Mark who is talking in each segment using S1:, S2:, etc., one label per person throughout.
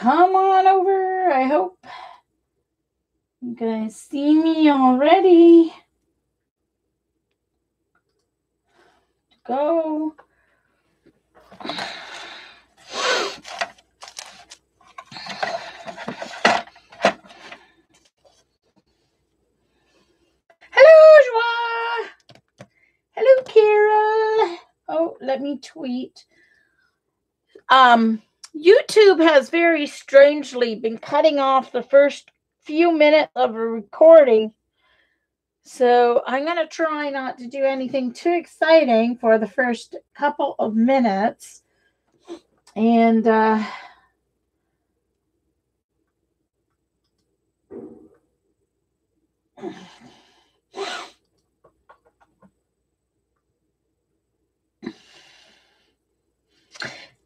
S1: come on over. I hope you guys see me already. Go. Hello, Joie. Hello, Carol. Oh, let me tweet. YouTube has very strangely been cutting off the first few minutes of a recording. So I'm going to try not to do anything too exciting for the first couple of minutes. And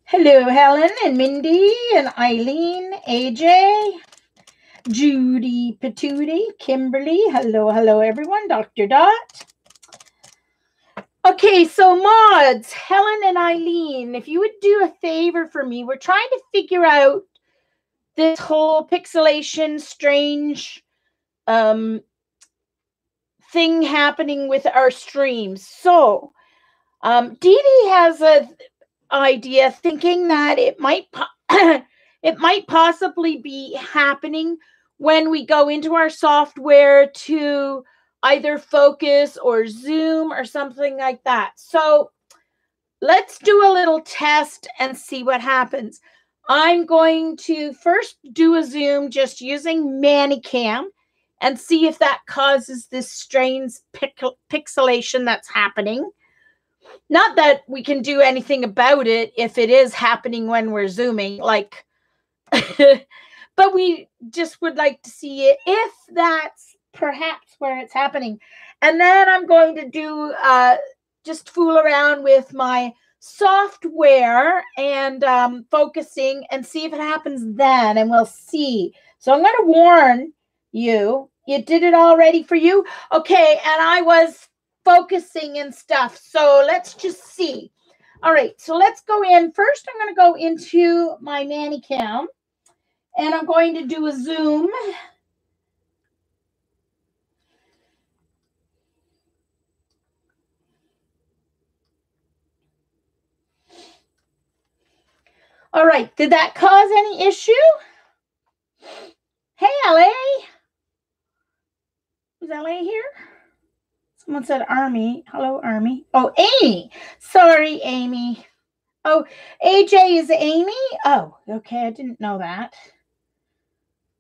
S1: hello, Helen and Mindy and Eileen, AJ, Judy Patootie, Kimberly. Hello, everyone. Dr. Dot. Okay, so mods, Helen and Eileen, if you would do a favor for me, we're trying to figure out this whole pixelation strange thing happening with our streams. So Dee Dee has an idea thinking that it might possibly be happening when we go into our software to either focus or zoom or something like that. So let's do a little test and see what happens. I'm going to first do a zoom just using Manicam and see if that causes this strange pixelation that's happening. Not that we can do anything about it if it is happening when we're zooming, like, but we just would like to see it if that's perhaps where it's happening. And then I'm going to do just fool around with my software and focusing and see if it happens then, and we'll see. So I'm going to warn you. It did it already for you? Okay, and I was focusing and stuff. So let's just see. All right, so let's go in. First, I'm going to go into my Manicam, and I'm going to do a zoom. All right, did that cause any issue? Hey, LA. Is LA here? Someone said Army. Hello, Army. Oh, Amy. Sorry, Amy. Oh, AJ is Amy? Oh, okay. I didn't know that.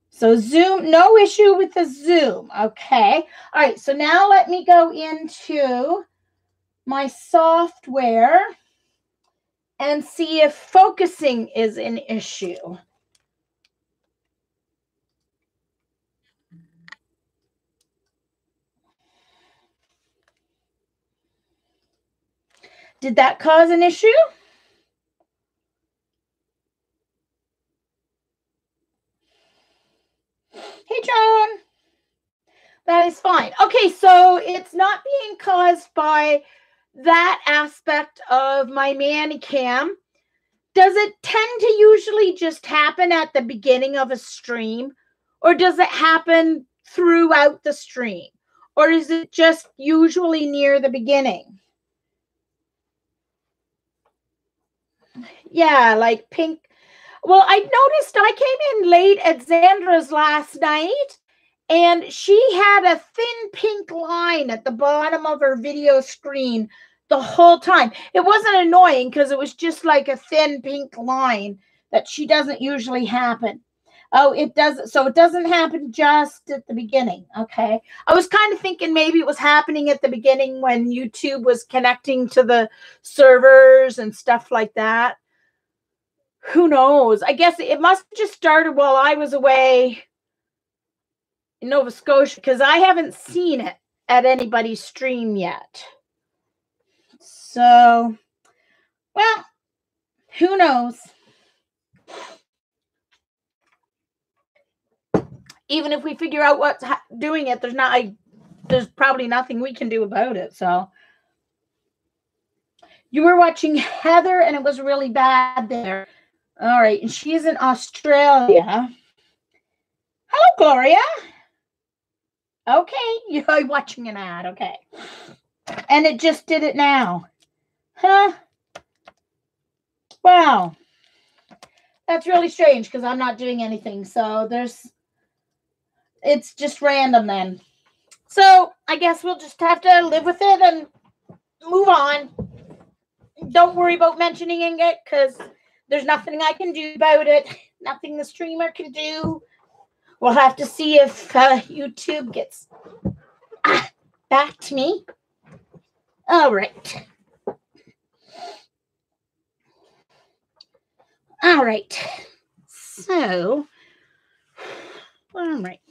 S1: So zoom, no issue with the zoom. Okay. All right. So now let me go into my software and see if focusing is an issue. Did that cause an issue? Hey, Joan. That is fine. Okay, so it's not being caused by that aspect of my Manicam. Does it tend to usually just happen at the beginning of a stream, or does it happen throughout the stream, or is it just usually near the beginning? Yeah, like pink. Well, I noticed I came in late at Xandra's last night, and she had a thin pink line at the bottom of her video screen the whole time. It wasn't annoying because it was just like a thin pink line that she doesn't usually happen. Oh, it doesn't. So it doesn't happen just at the beginning. Okay. I was kind of thinking maybe it was happening at the beginning when YouTube was connecting to the servers and stuff like that. Who knows? I guess it must have just started while I was away in Nova Scotia, because I haven't seen it at anybody's stream yet. So, well, who knows? Even if we figure out what's doing it, there's probably nothing we can do about it. So, you were watching Heather, and it was really bad there. All right, and she's in Australia. Hello, Gloria. Okay, you're watching an ad. Okay. And it just did it now. Huh? Wow. That's really strange because I'm not doing anything. So it's just random then. So I guess we'll just have to live with it and move on. Don't worry about mentioning it because there's nothing I can do about it. Nothing the streamer can do. We'll have to see if YouTube gets back to me. All right. All right. So, all right.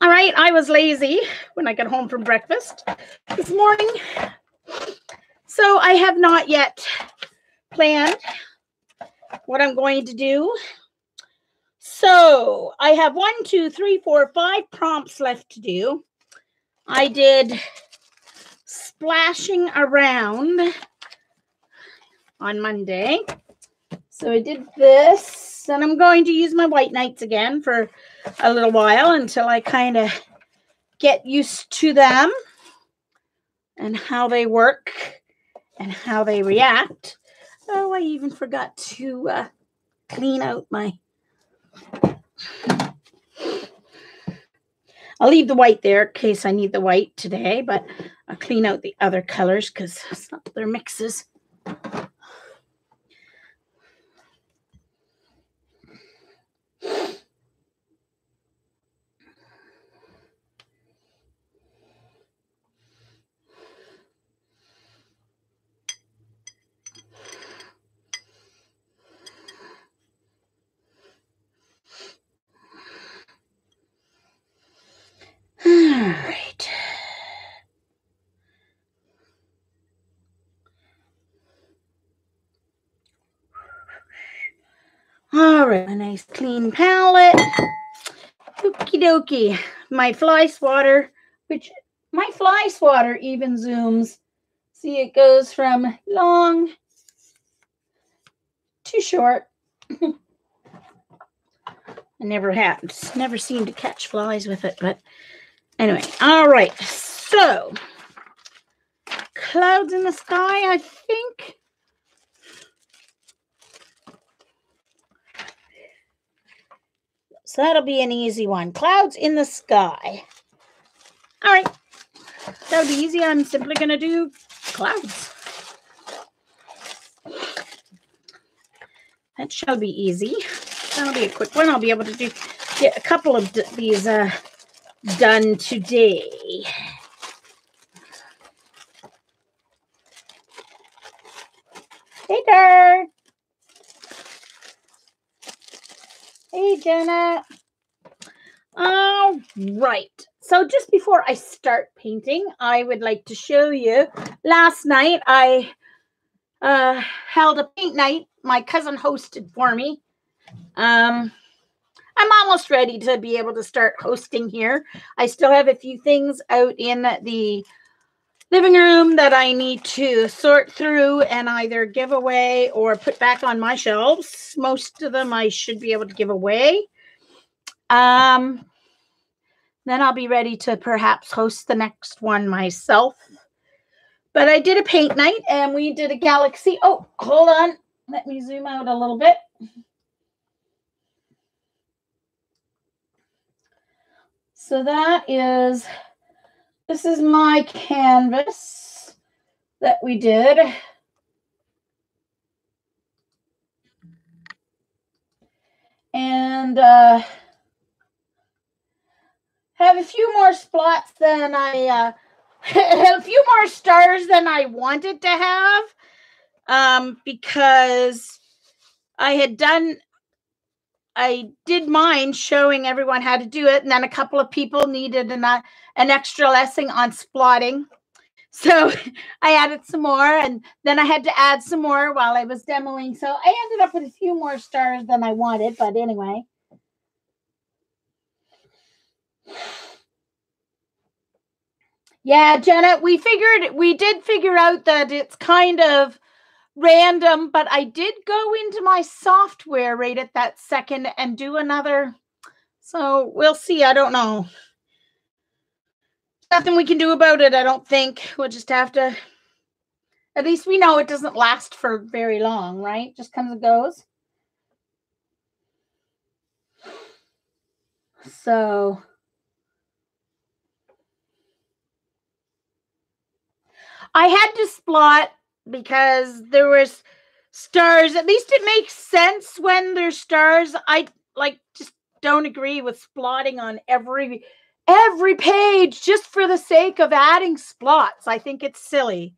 S1: All right. I was lazy when I got home from breakfast this morning. So I have not yet planned what I'm going to do. So I have 1, 2, 3, 4, 5 prompts left to do. I did splashing around on Monday. So I did this, and I'm going to use my white nights again for a little while until I kind of get used to them and how they work and how they react. Oh, I even forgot to clean out my... I'll leave the white there in case I need the white today, but I'll clean out the other colors because they're mixes. All right. All right, a nice clean palette. Okie dokie. My fly swatter, which my fly swatter even zooms. See, it goes from long to short. I never seem to catch flies with it, but anyway. All right, so clouds in the sky, I think. So that'll be an easy one. Clouds in the sky. All right, that'll be easy. I'm simply going to do clouds. That shall be easy. That'll be a quick one. I'll be able to get a couple of these done today. Hey, Dart. Hey, Jenna. All right. So just before I start painting, I would like to show you. Last night, I held a paint night. My cousin hosted for me. I'm almost ready to be able to start hosting here. I still have a few things out in the living room that I need to sort through and either give away or put back on my shelves. Most of them I should be able to give away. Then I'll be ready to perhaps host the next one myself. But I did a paint night and we did a galaxy. Oh, hold on. Let me zoom out a little bit. So this is my canvas that we did. And have a few more spots than a few more stars than I wanted to have, because I did mine showing everyone how to do it, and then a couple of people needed an extra lesson on splotting. So I added some more, and then I had to add some more while I was demoing. So I ended up with a few more stars than I wanted, but anyway. Yeah, Jenna, we did figure out that it's kind of random, but I did go into my software right at that second and do another. So we'll see. I don't know. Nothing we can do about it, I don't think. We'll just have to. At least we know it doesn't last for very long, right? Just comes and goes. So I had to splot because there was stars. At least it makes sense when there's stars. I just don't agree with splotting on every page just for the sake of adding splots. I think it's silly.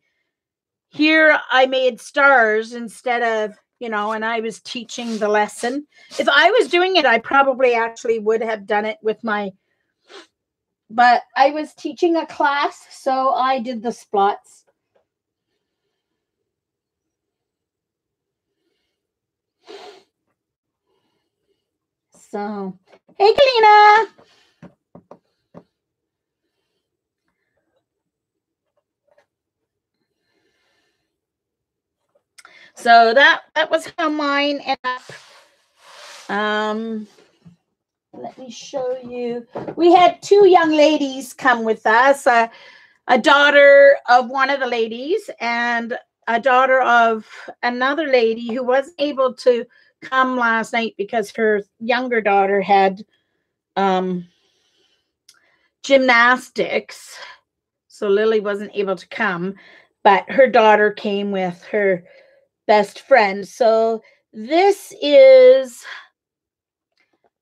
S1: Here I made stars instead of, and I was teaching the lesson. If I was doing it, I probably actually would have done it with but I was teaching a class, so I did the splots. So, hey, Kalina. So that was how mine ended up. Let me show you. We had two young ladies come with us, a daughter of one of the ladies and a daughter of another lady who wasn't able to come last night because her younger daughter had gymnastics. So Lily wasn't able to come, but her daughter came with her best friend. So this is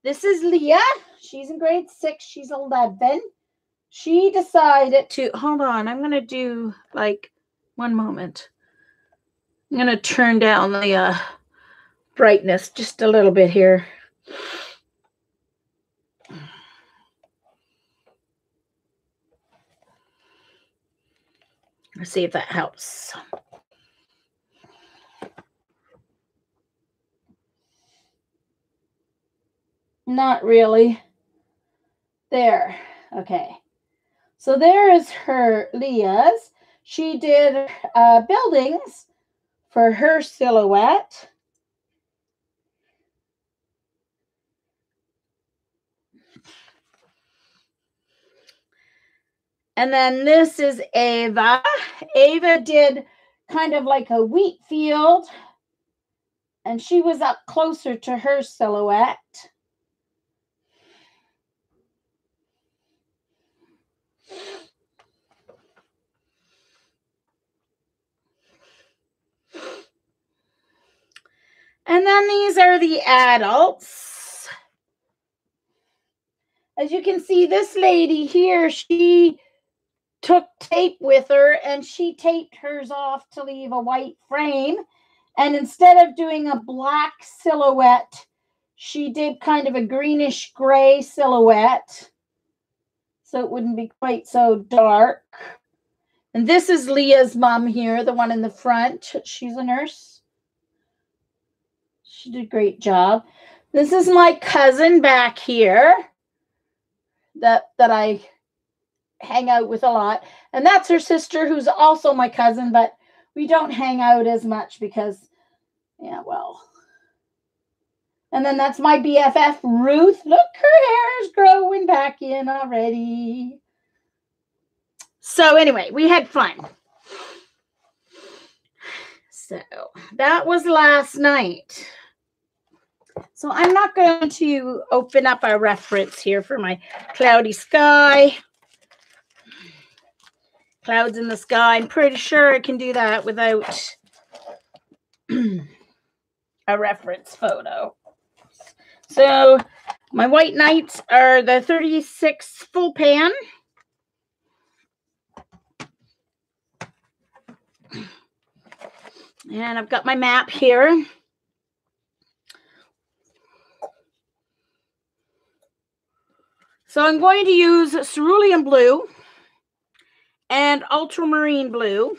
S1: Leah. She's in grade 6. She's 11. She decided to, hold on, I'm going to do one moment. I'm going to turn down the brightness just a little bit here. Let's see if that helps. Not really. There. Okay. So there is her Leah's. She did buildings for her silhouette. And then this is Ava. Ava did kind of like a wheat field, and she was up closer to her silhouette. And then these are the adults. As you can see, this lady here, she took tape with her and she taped hers off to leave a white frame. And instead of doing a black silhouette, she did kind of a greenish gray silhouette, so it wouldn't be quite so dark. And this is Leah's mom here, the one in the front. She's a nurse. She did a great job. This is my cousin back here that I hang out with a lot. And that's her sister, who's also my cousin, but we don't hang out as much because, yeah, well. And then that's my BFF, Ruth. Look, her hair is growing back in already. So anyway, we had fun. So that was last night. So I'm not going to open up a reference here for my cloudy sky. Clouds in the sky. I'm pretty sure I can do that without a reference photo. So my white nights are the 36 full pan. And I've got my map here. So I'm going to use cerulean blue and ultramarine blue.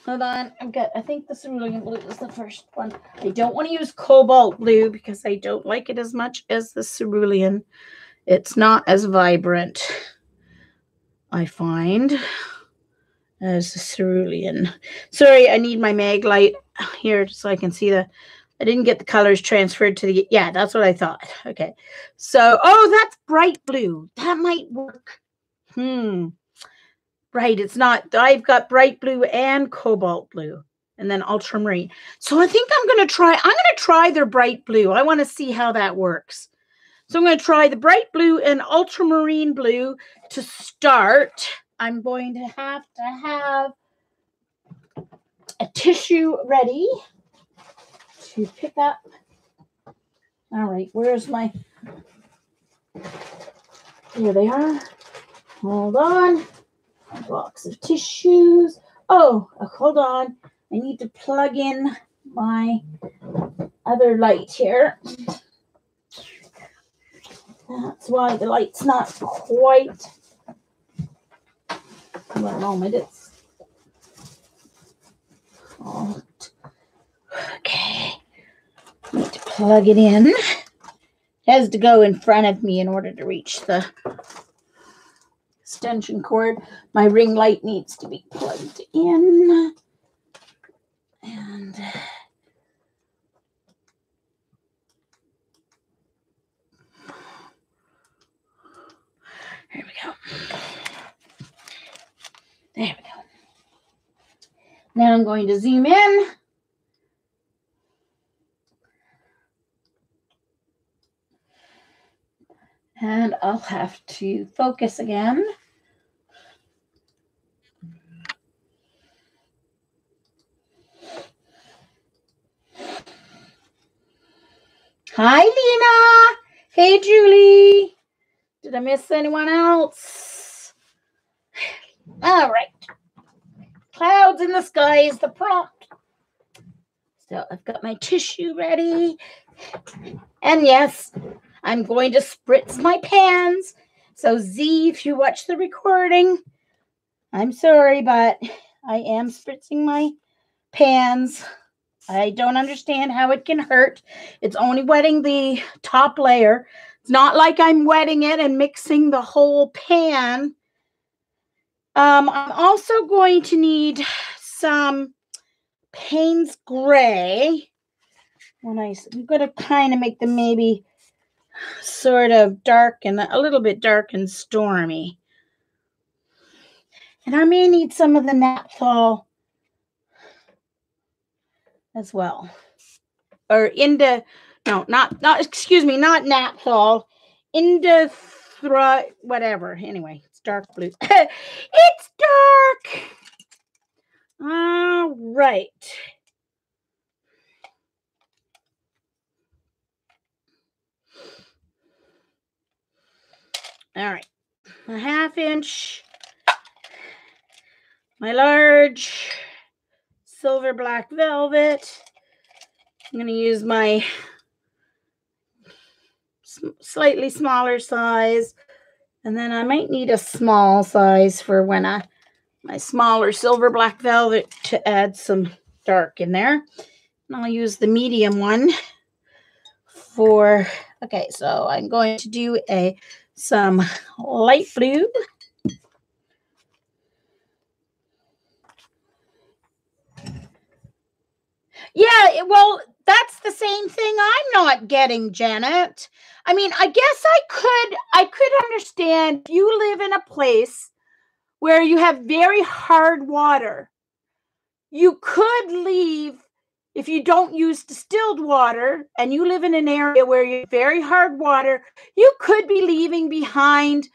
S1: Hold on. I think the cerulean blue is the first one. I don't want to use cobalt blue because I don't like it as much as the cerulean. It's not as vibrant, I find, as the cerulean. Sorry, I need my mag light here so I can see the... I didn't get the colors transferred to the... Yeah, that's what I thought. Okay. So, oh, that's bright blue. That might work. Right, it's not... I've got bright blue and cobalt blue. And then ultramarine. So I think I'm going to try their bright blue. I want to see how that works. So I'm going to try the bright blue and ultramarine blue to start. I'm going to have a tissue ready to pick up. All right, where's my... Here they are. Hold on. A box of tissues. Oh, hold on. I need to plug in my other light here. That's why the light's not quite... One moment, it's... Oh. Okay. I need to plug it in. It has to go in front of me in order to reach the extension cord. My ring light needs to be plugged in. And here we go. There we go. Now I'm going to zoom in. And I'll have to focus again. Hi, Lena. Hey, Julie. Did I miss anyone else? All right. Clouds in the sky is the prompt. So I've got my tissue ready. And yes, I'm going to spritz my pans. So Z, if you watch the recording, I'm sorry, but I am spritzing my pans. I don't understand how it can hurt. It's only wetting the top layer. It's not like I'm wetting it and mixing the whole pan. I'm also going to need some Payne's Gray. I'm going to kind of make them maybe sort of dark and a little bit dark and stormy. And I may need some of the naphthol as well. Or not naphthol. Whatever. Anyway, it's dark blue. It's dark. All right. All right. A 1/2 inch. My large silver black velvet. I'm going to use my slightly smaller size. And then I might need a small size for when my smaller silver black velvet to add some dark in there. And I'll use the medium one for... Okay, so I'm going to do some light blue. Yeah, well, that's the same thing I'm not getting, Janet. I mean, I guess I could understand if you live in a place where you have very hard water. You could leave, if you don't use distilled water and you live in an area where you have very hard water, you could be leaving behind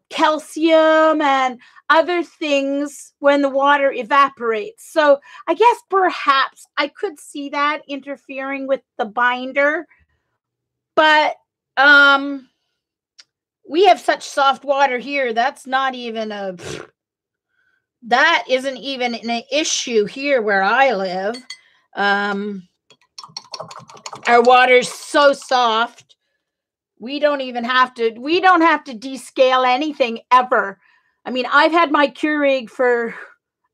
S1: calcium and other things when the water evaporates. So I guess perhaps I could see that interfering with the binder. But we have such soft water here. That isn't even an issue here where I live. Our water's so soft. We don't have to descale anything ever. I mean, I've had my Keurig for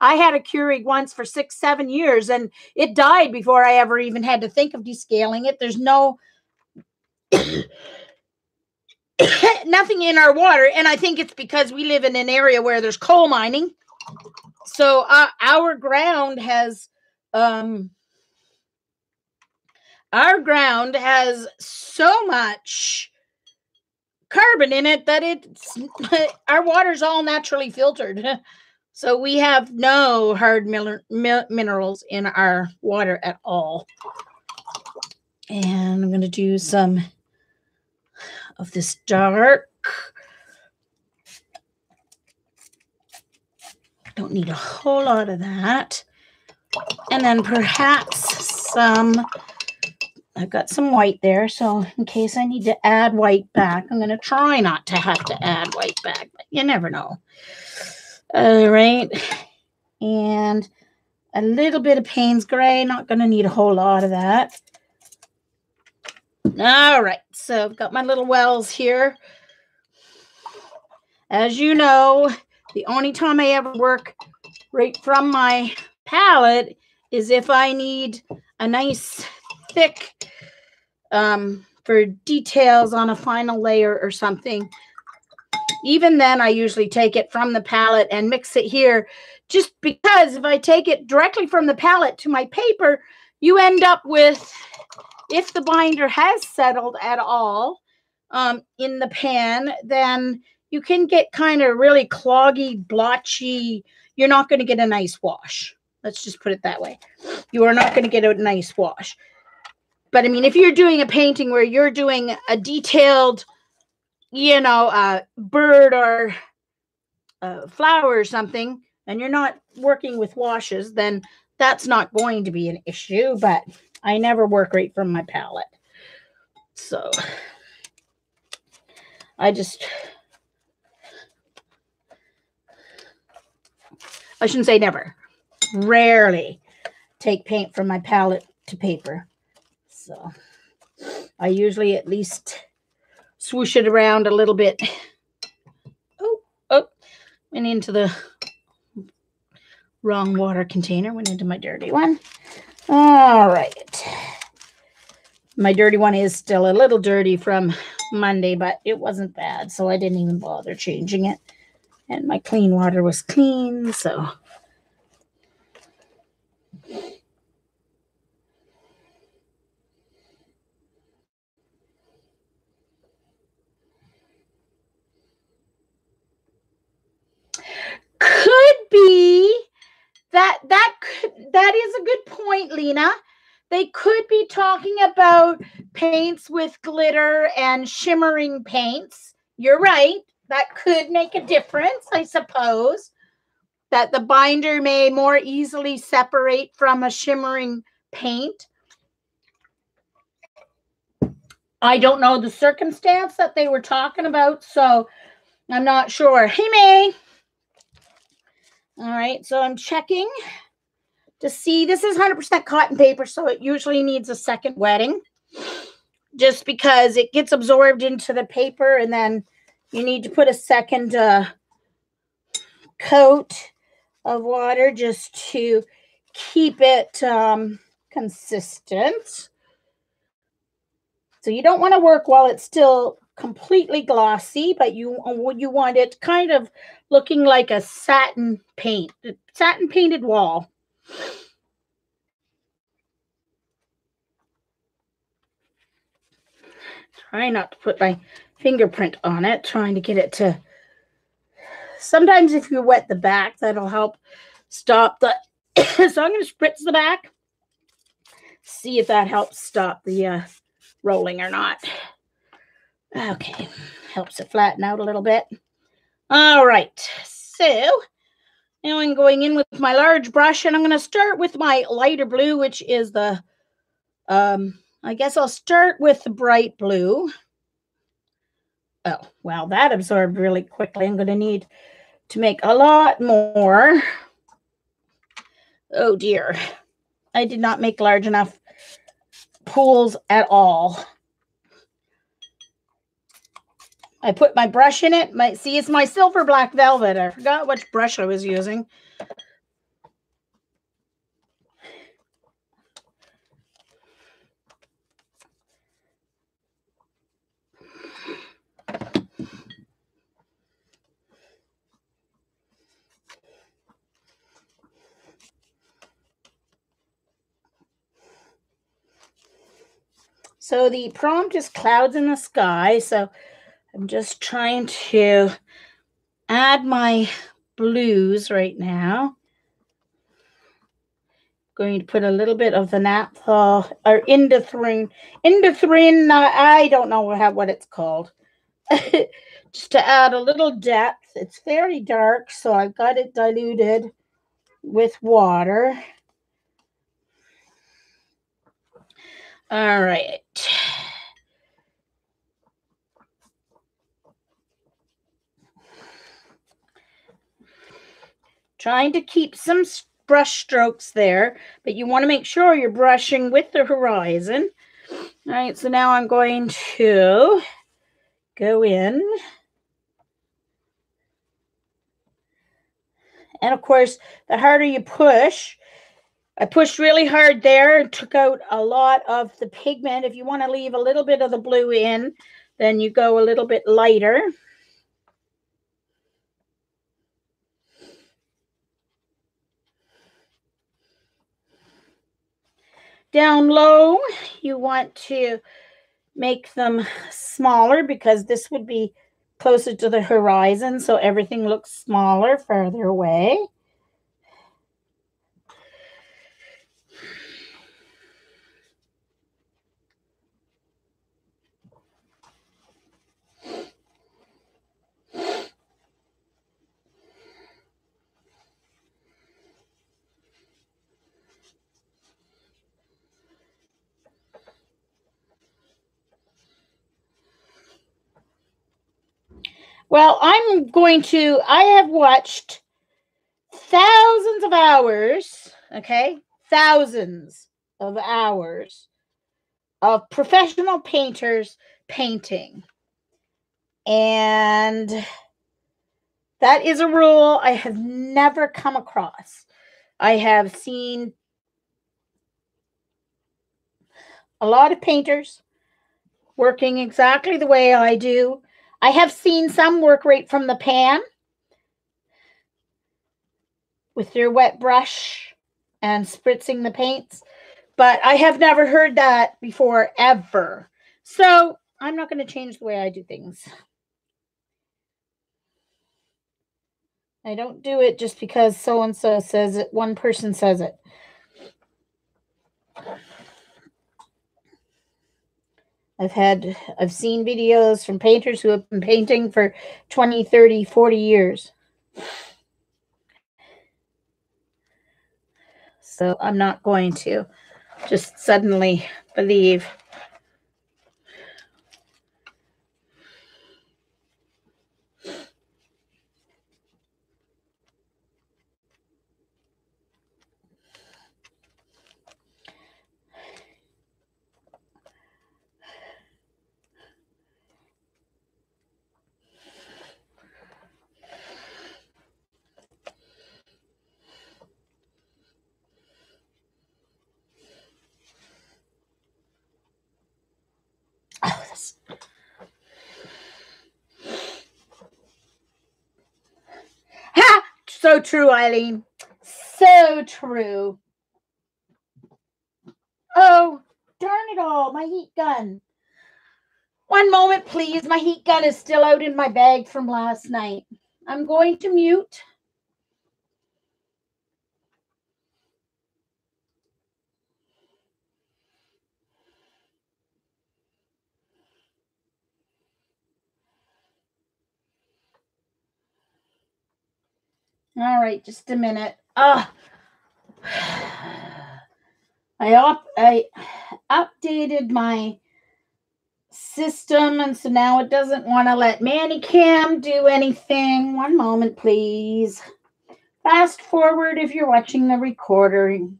S1: I had a Keurig once for 6-7 years, and it died before I ever even had to think of descaling it. There's no nothing in our water, and I think it's because we live in an area where there's coal mining. So our ground has so much carbon in it that it's our water's all naturally filtered. So we have no hard minerals in our water at all. And I'm going to do some of this dark. Don't need a whole lot of that. And then perhaps some, I've got some white there, so in case I need to add white back, I'm going to try not to have to add white back, but you never know. All right. And a little bit of Payne's Gray, not going to need a whole lot of that. All right, so I've got my little wells here. As you know, the only time I ever work right from my palette is if I need a nice thick for details on a final layer or something. Even then, I usually take it from the palette and mix it here, just because if I take it directly from the palette to my paper, you end up with, if the binder has settled at all in the pan, then you can get kind of really cloggy, blotchy. You're not going to get a nice wash. Let's just put it that way. You are not going to get a nice wash. But I mean, if you're doing a painting where you're doing a detailed, you know, bird or flower or something, and you're not working with washes, then that's not going to be an issue. But I never work right from my palette. So I shouldn't say never, rarely take paint from my palette to paper. So I usually at least swoosh it around a little bit. Oh, went into the wrong water container, went into my dirty one. All right. My dirty one is still a little dirty from Monday, but it wasn't bad, so I didn't even bother changing it. And my clean water was clean, so. Could be that is a good point, Lena. They could be talking about paints with glitter and shimmering paints. You're right. That could make a difference, I suppose. That the binder may more easily separate from a shimmering paint. I don't know the circumstance that they were talking about, so I'm not sure. Hey, May. All right, so I'm checking to see. This is 100% cotton paper, so it usually needs a second wetting just because it gets absorbed into the paper, and then you need to put a second coat of water just to keep it consistent. So you don't want to work while it's still completely glossy, but you want it kind of looking like a satin painted wall. Try not to put my fingerprint on it, trying to get it to. Sometimes if you wet the back, that'll help stop the. So I'm going to spritz the back. See if that helps stop the rolling or not. Okay, helps it flatten out a little bit. All right, so now I'm going in with my large brush, and I'm going to start with my lighter blue, which is the, I guess I'll start with the bright blue. Oh, well, that absorbed really quickly. I'm going to need to make a lot more. Oh, dear. I did not make large enough pools at all. I put my brush in it. See, it's my silver black velvet. I forgot which brush I was using. So the prompt is clouds in the sky. So I'm just trying to add my blues right now. Going to put a little bit of the naphtha or indithrine. Indithrine, I don't know what it's called. Just to add a little depth. It's very dark, so I've got it diluted with water. All right. Trying to keep some brush strokes there, but you want to make sure you're brushing with the horizon. All right, so now I'm going to go in. And of course, the harder you push, I pushed really hard there and took out a lot of the pigment. If you want to leave a little bit of the blue in, then you go a little bit lighter. Down low, you want to make them smaller because this would be closer to the horizon, so everything looks smaller further away. Well, I have watched thousands of hours, okay? Thousands of hours of professional painters painting. And that is a rule I have never come across. I have seen a lot of painters working exactly the way I do. I have seen some work right from the pan with their wet brush and spritzing the paints, but I have never heard that before, ever. So I'm not going to change the way I do things. I don't do it just because so-and-so says it, one person says it. I've seen videos from painters who have been painting for 20, 30, 40 years. So I'm not going to just suddenly believe. Oh, this. Ha! So true, Eileen. So true. Oh, darn it all. My heat gun. One moment, please. My heat gun is still out in my bag from last night. I'm going to mute. All right, just a minute. I updated my system, and so now it doesn't want to let Manicam do anything. One moment, please. Fast forward if you're watching the recording.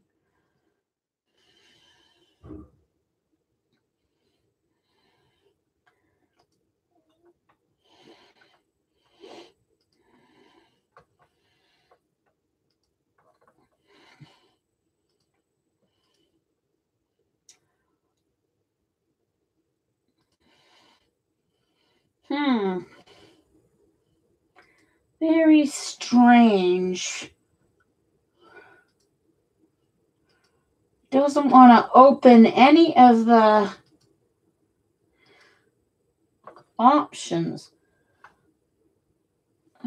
S1: Very strange. Doesn't want to open any of the options.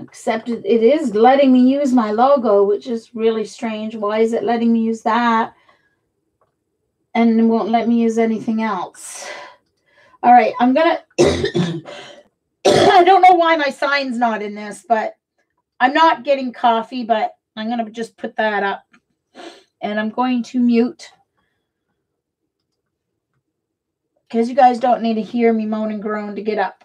S1: Except it is letting me use my logo, which is really strange. Why is it letting me use that? And it won't let me use anything else. All right, I'm going to... I don't know why my sign's not in this, but I'm not getting coffee, but I'm going to just put that up. And I'm going to mute, because you guys don't need to hear me moan and groan to get up.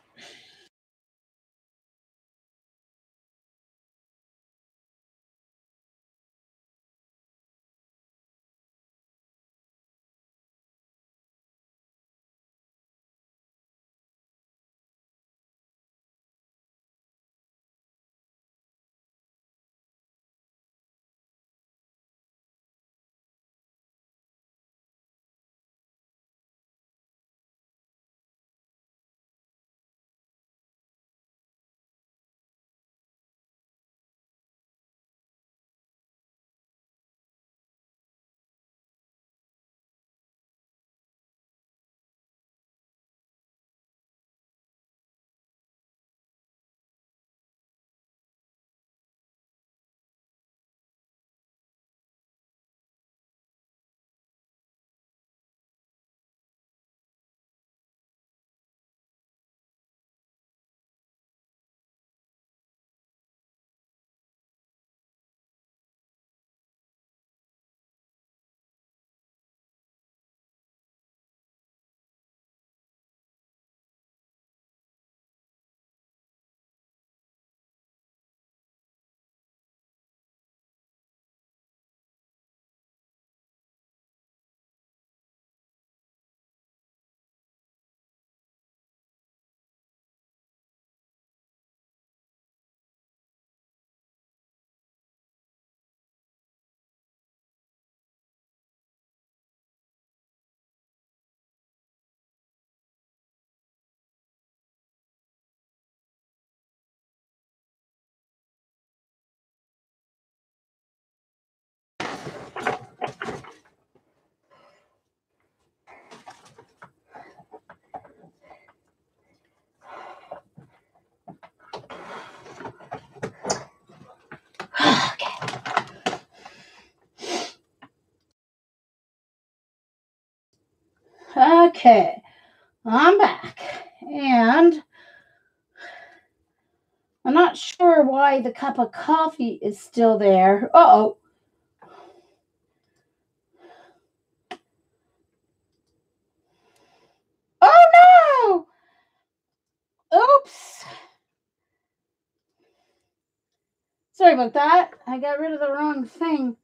S1: Okay, I'm back, and I'm not sure why the cup of coffee is still there. Uh-oh. Oh, no! Oops. Sorry about that. I got rid of the wrong thing.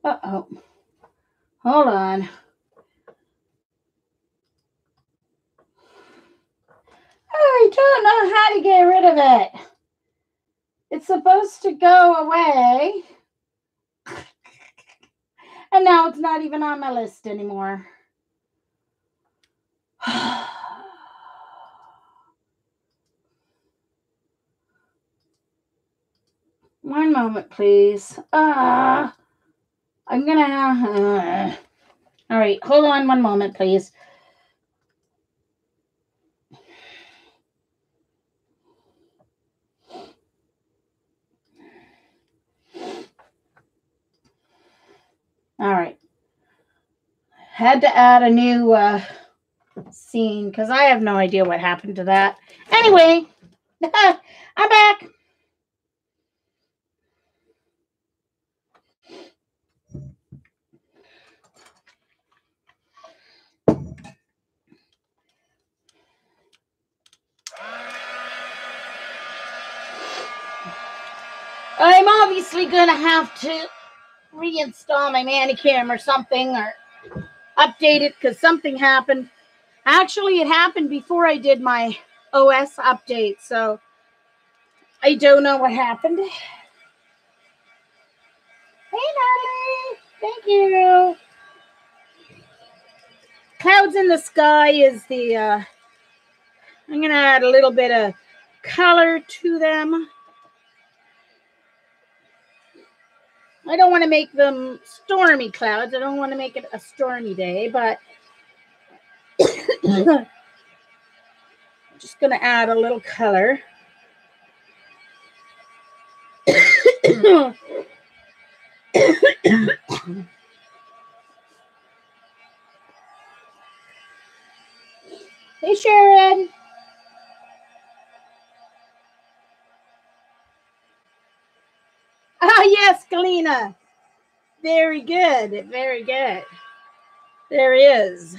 S1: Uh-oh. Hold on. I don't know how to get rid of it. It's supposed to go away. And now it's not even on my list anymore. One moment, please. I'm gonna... all right, hold on one moment, please. All right. Had to add a new scene because I have no idea what happened to that. Anyway, I'm back. I'm obviously going to have to reinstall my Manicam or something, or update it because something happened. Actually, it happened before I did my OS update, so I don't know what happened. Hey, Natalie. Thank you. Clouds in the Sky is the I'm going to add a little bit of color to them. I don't want to make them stormy clouds. I don't want to make it a stormy day, but I'm just going to add a little color. Hey, Sharon. Ah, yes, Galena. Very good. Very good. There he is.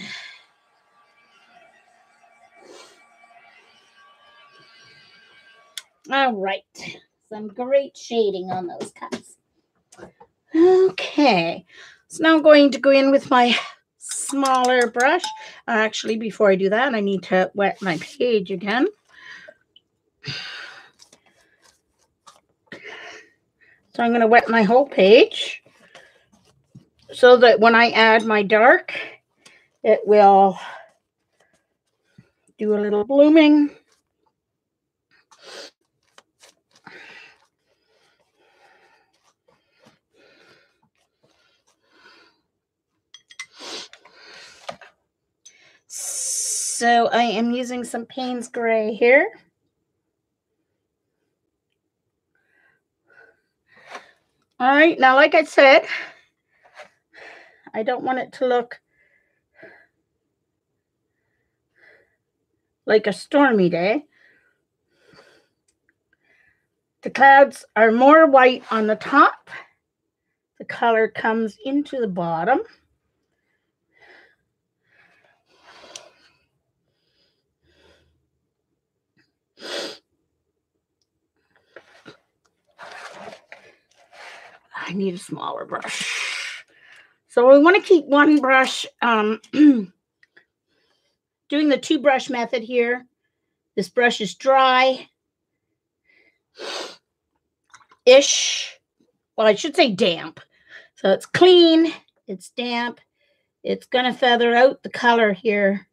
S1: All right. Some great shading on those cups. Okay. So now I'm going to go in with my smaller brush. Actually, before I do that, I need to wet my page again. So I'm going to wet my whole page so that when I add my dark, it will do a little blooming. So I am using some Payne's Gray here. All right, now like I said, I don't want it to look like a stormy day. The clouds are more white on the top. The color comes into the bottom. I need a smaller brush. So we want to keep one brush, doing the two brush method here. This brush is dry-ish. Well, I should say damp. So it's clean, it's damp. It's going to feather out the color here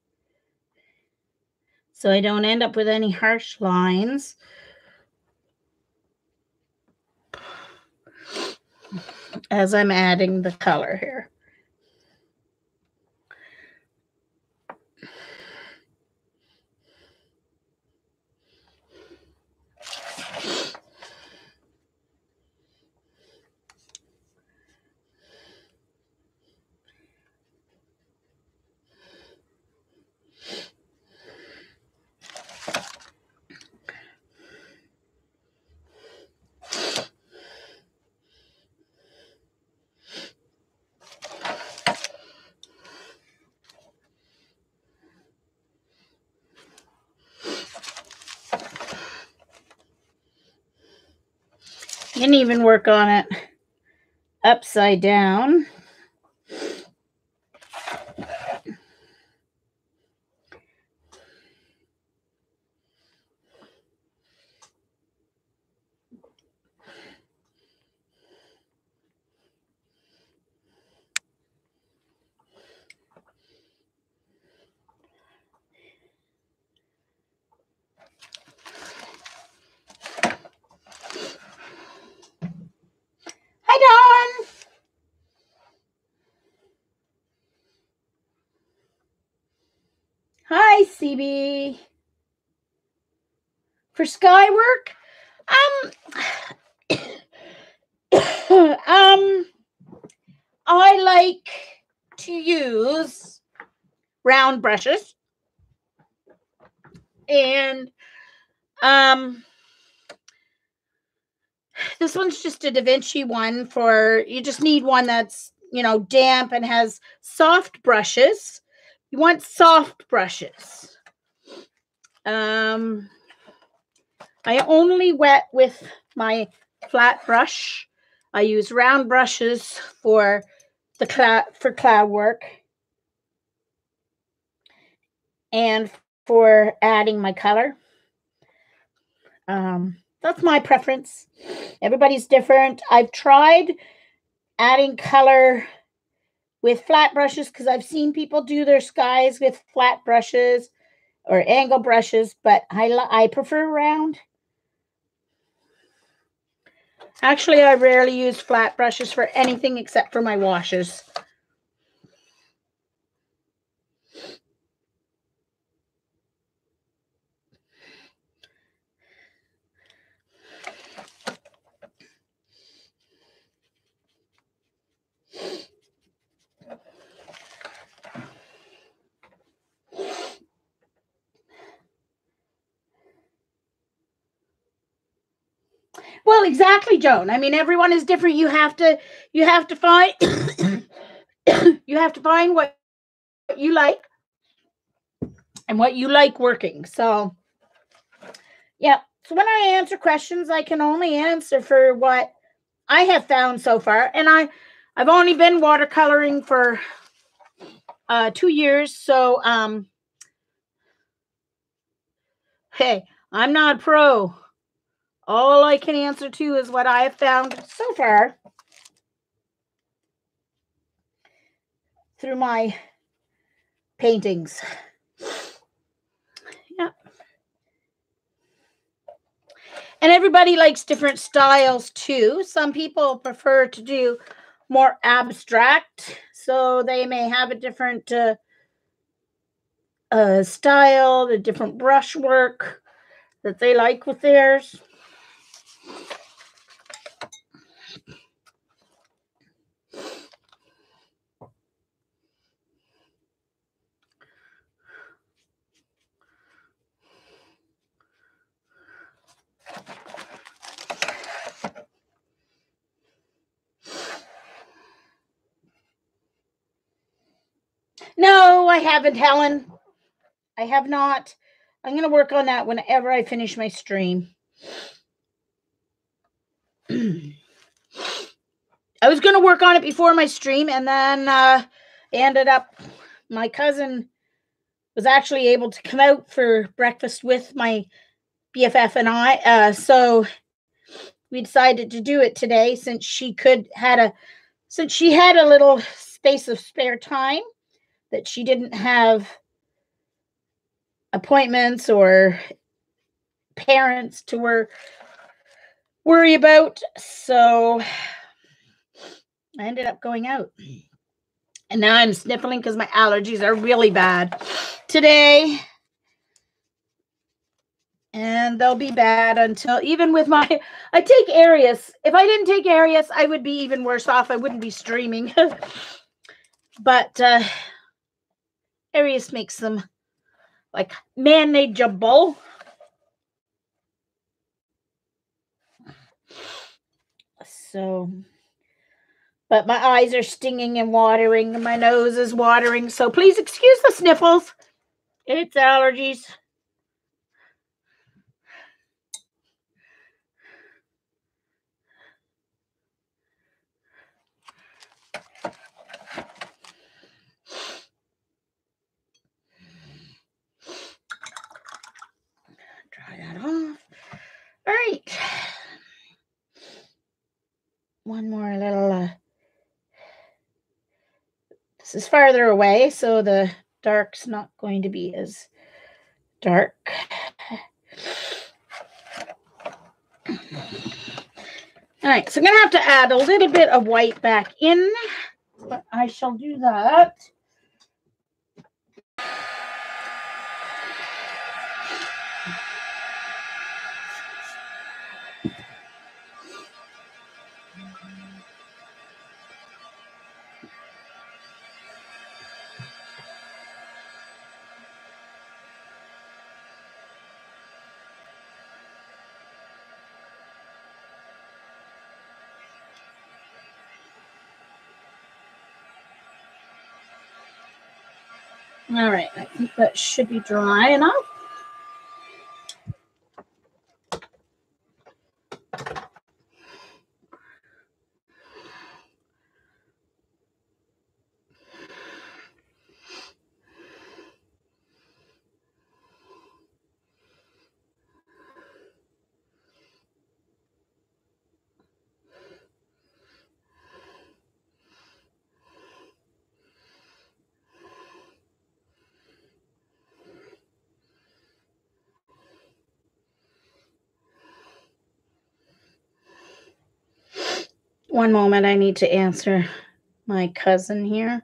S1: so I don't end up with any harsh lines. As I'm adding the color here. You can even work on it upside down. Hi, Dawn. Hi, CB. For sky work, I like to use round brushes, and this one's just a Da Vinci one for, you just need one that's, you know, damp and has soft brushes. You want soft brushes. I only wet with my flat brush. I use round brushes for the cloud work and for adding my color. That's my preference. Everybody's different. I've tried adding color with flat brushes because I've seen people do their skies with flat brushes, or angle brushes, but I prefer round. Actually, I rarely use flat brushes for anything except for my washes. Well, exactly, Joan. I mean, everyone is different. You have to find you have to find what you like and what you like working. So, yeah. So when I answer questions, I can only answer for what I have found so far, and I've only been watercoloring for 2 years. So, hey, I'm not a pro. All I can answer to is what I have found so far through my paintings. Yeah. And everybody likes different styles too. Some people prefer to do more abstract, so they may have a different style, the different brushwork that they like with theirs. No, I haven't, Helen. I have not. I'm going to work on that whenever I finish my stream. I was going to work on it before my stream, and then ended up, my cousin was actually able to come out for breakfast with my BFF and I. So we decided to do it today since she had a little space of spare time that she didn't have appointments or parents to worry about. So I ended up going out. And now I'm sniffling because my allergies are really bad today. And they'll be bad until, even with I take Arius. If I didn't take Arius, I would be even worse off. I wouldn't be streaming. But Arius makes them like manageable. So, but my eyes are stinging and watering, and my nose is watering. So please excuse the sniffles. It's allergies. Dry that off. All right. One more little. This is farther away, so the dark's not going to be as dark. All right, so I'm going to have to add a little bit of white back in, but I shall do that. All right, I think that should be dry enough. One moment, I need to answer my cousin here.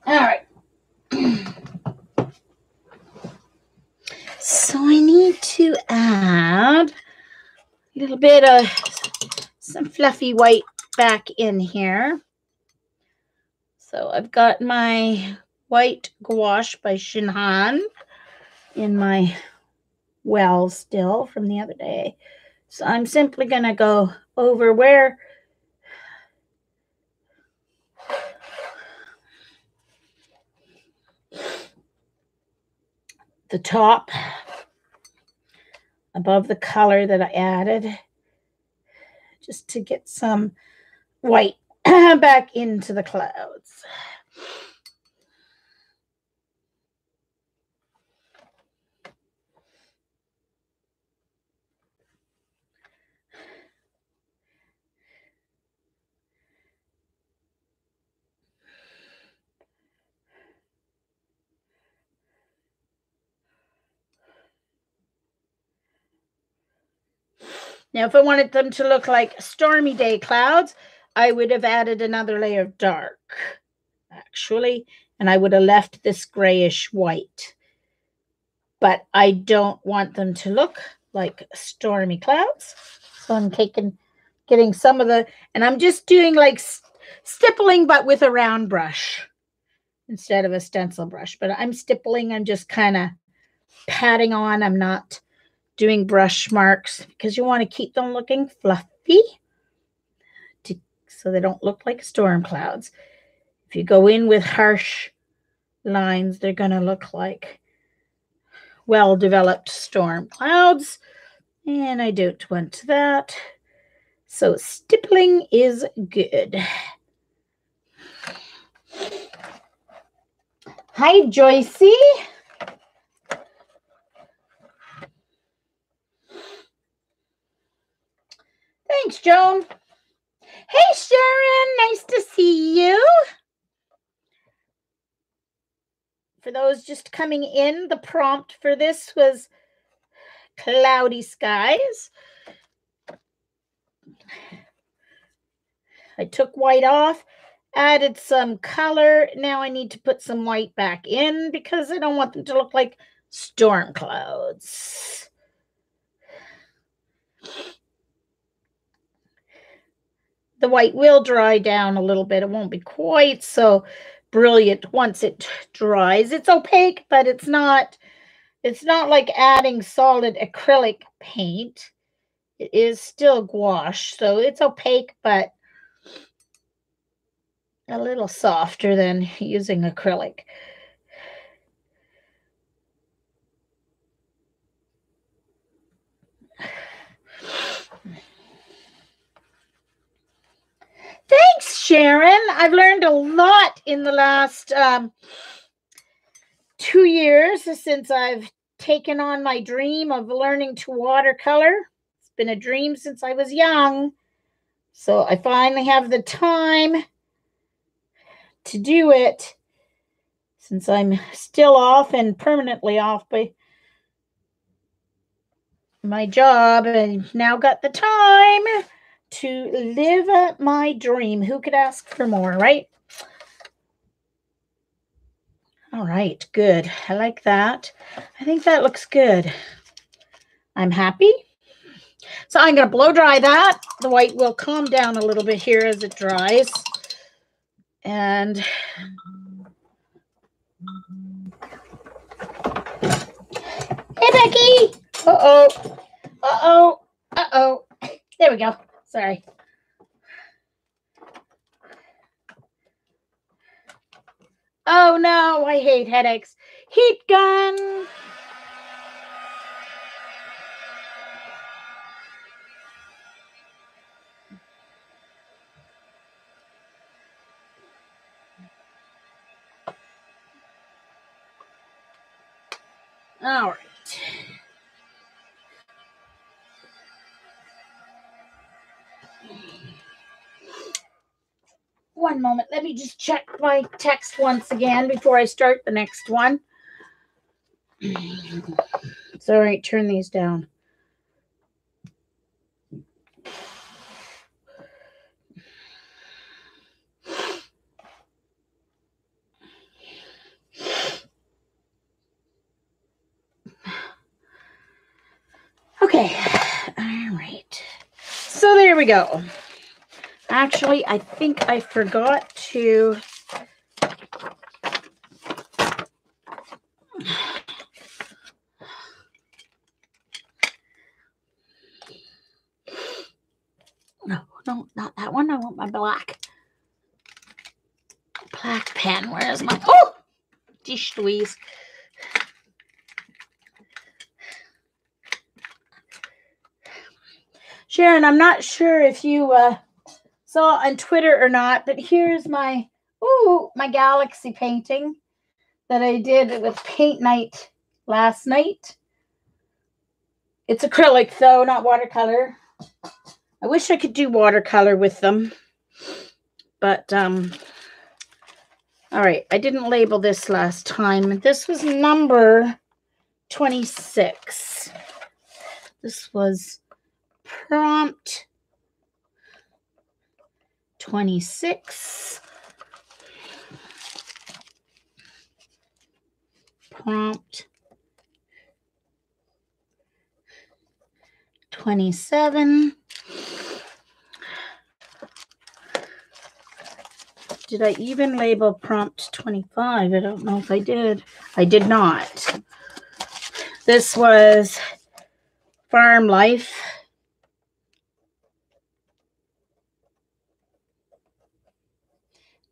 S1: All right. So I need to add a little bit of some fluffy white back in here. So I've got my white gouache by Shinhan in my well still from the other day. So I'm simply going to go over where the top above the color that I added, just to get some white back into the clouds. Now, if I wanted them to look like stormy day clouds, I would have added another layer of dark, actually, and I would have left this grayish white. But I don't want them to look like stormy clouds. So I'm getting some of the, and I'm just doing like stippling, but with a round brush instead of a stencil brush. But I'm stippling, I'm just kind of patting on. I'm not doing brush marks because you want to keep them looking fluffy so they don't look like storm clouds. If you go in with harsh lines, they're going to look like well-developed storm clouds, and I don't want that. So stippling is good. Hi, Joycey. Thanks, Joan. Hey, Sharon, nice to see you. For those just coming in, the prompt for this was cloudy skies. I took white off, added some color. Now I need to put some white back in because I don't want them to look like storm clouds. The white will dry down a little bit. It won't be quite so brilliant once it dries. It's opaque, but it's not like adding solid acrylic paint. It is still gouache, so it's opaque, but a little softer than using acrylic. Thanks, Sharon. I've learned a lot in the last 2 years since I've taken on my dream of learning to watercolor. It's been a dream since I was young. So I finally have the time to do it since I'm still off and permanently off by my job, and now got the time to live my dream. Who could ask for more, right? All right, good. I like that. I think that looks good. I'm happy. So I'm going to blow dry that. The white will calm down a little bit here as it dries. And hey, Becky. Uh-oh. Uh-oh. Uh-oh. There we go. Sorry. Oh, no. I hate headaches. Heat gun. All right. One moment. Let me just check my text once again before I start the next one. It's all right. Turn these down. Okay. All right. So there we go. Actually, I think I forgot to... No, not that one. I want my black pen. Where is my... Oh! Dish Louise. Sharon, I'm not sure if you saw on Twitter or not, but here's my galaxy painting that I did with paint night last night. It's acrylic though, not watercolor. I wish I could do watercolor with them, but all right, I didn't label this last time. This was number 26. This was prompt 26. Prompt 27. Did I even label prompt 25? I don't know if I did. I did not. This was Farm Life.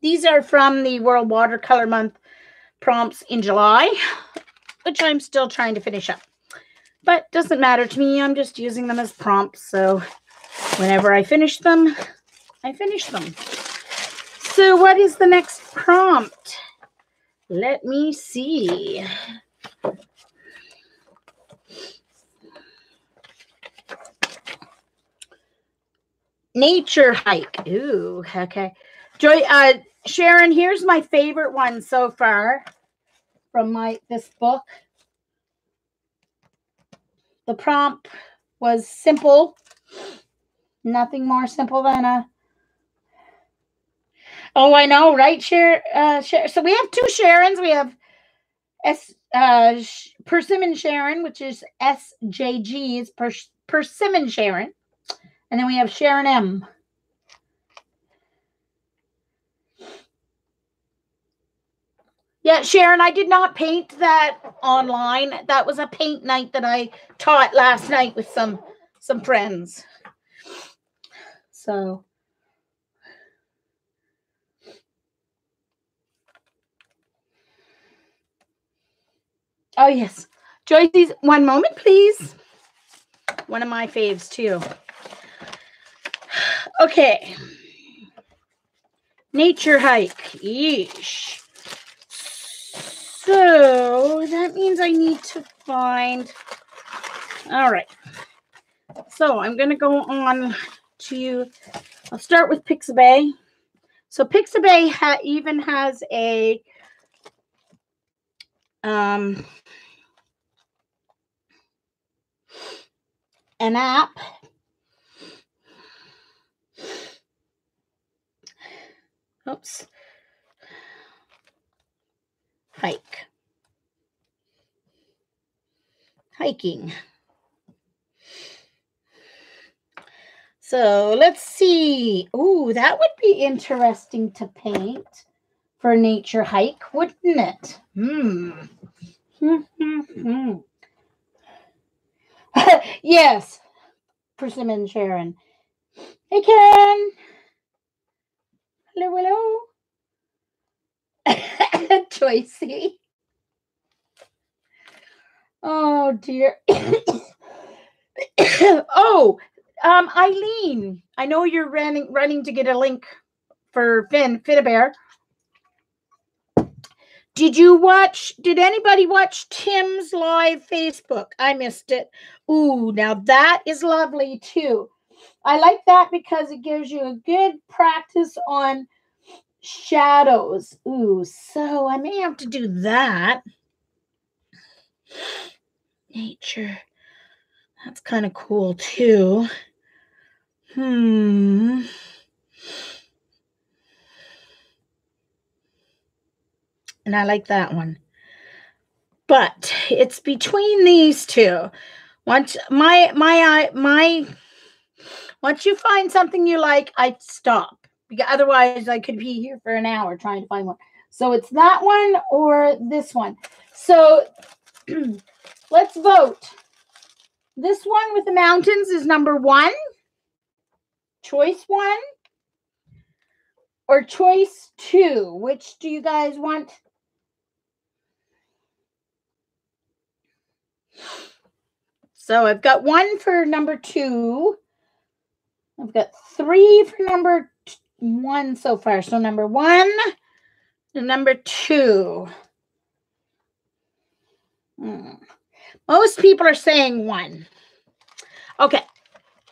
S1: These are from the World Watercolor Month prompts in July, which I'm still trying to finish up. But doesn't matter to me. I'm just using them as prompts. So whenever I finish them, I finish them. So what is the next prompt? Let me see. Nature hike. Ooh, okay. Joy, Sharon, here's my favorite one so far from this book. The prompt was simple. Nothing more simple than a... Oh, I know, right, Sharon? So we have two Sharons. We have Persimmon Sharon, which is SJG, is Persimmon Sharon. And then we have Sharon M. Yeah, Sharon, I did not paint that online. That was a paint night that I taught last night with some friends. So... Oh, yes. Joyce's, one moment, please. One of my faves, too. Okay. Nature hike. Yeesh. So that means I need to find... All right. So I'm going to go on to... I'll start with Pixabay. So Pixabay even has a... an app. Oops. Hike. Hiking. So let's see. Ooh, that would be interesting to paint for a nature hike, wouldn't it? Yes. Persimmon Sharon. Hey, Karen. Hello, hello. Tracy. Oh, dear. Oh, Eileen, I know you're running to get a link for Fin-A-Bear. Did anybody watch Tim's live Facebook? I missed it. Ooh, now that is lovely too. I like that because it gives you a good practice on shadows. Ooh, so I may have to do that. Nature. That's kind of cool too. And I like that one. But it's between these two. Once once you find something you like, I stop. Because otherwise I could be here for an hour trying to find one. So it's that one or this one. So let's vote. This one with the mountains is number 1. Choice 1 or choice 2. Which do you guys want? So I've got 1 for number 2. I've got 3 for number 1 so far. So number 1 and number 2. Most people are saying 1. Okay.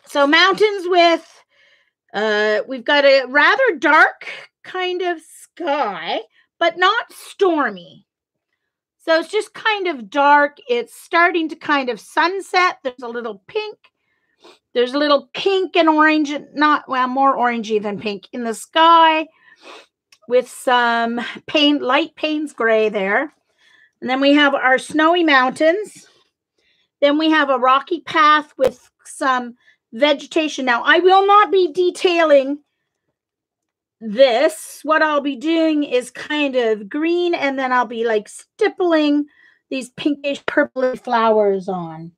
S1: So mountains with, we've got a rather dark kind of sky, but not stormy. So it's just kind of dark. It's starting to kind of sunset. There's a little pink. There's a little pink and orange, more orangey than pink in the sky with some light Payne's gray there. And then we have our snowy mountains. Then we have a rocky path with some vegetation. Now, I will not be detailing this. What I'll be doing is kind of green, and then I'll be like stippling these pinkish purpley flowers on.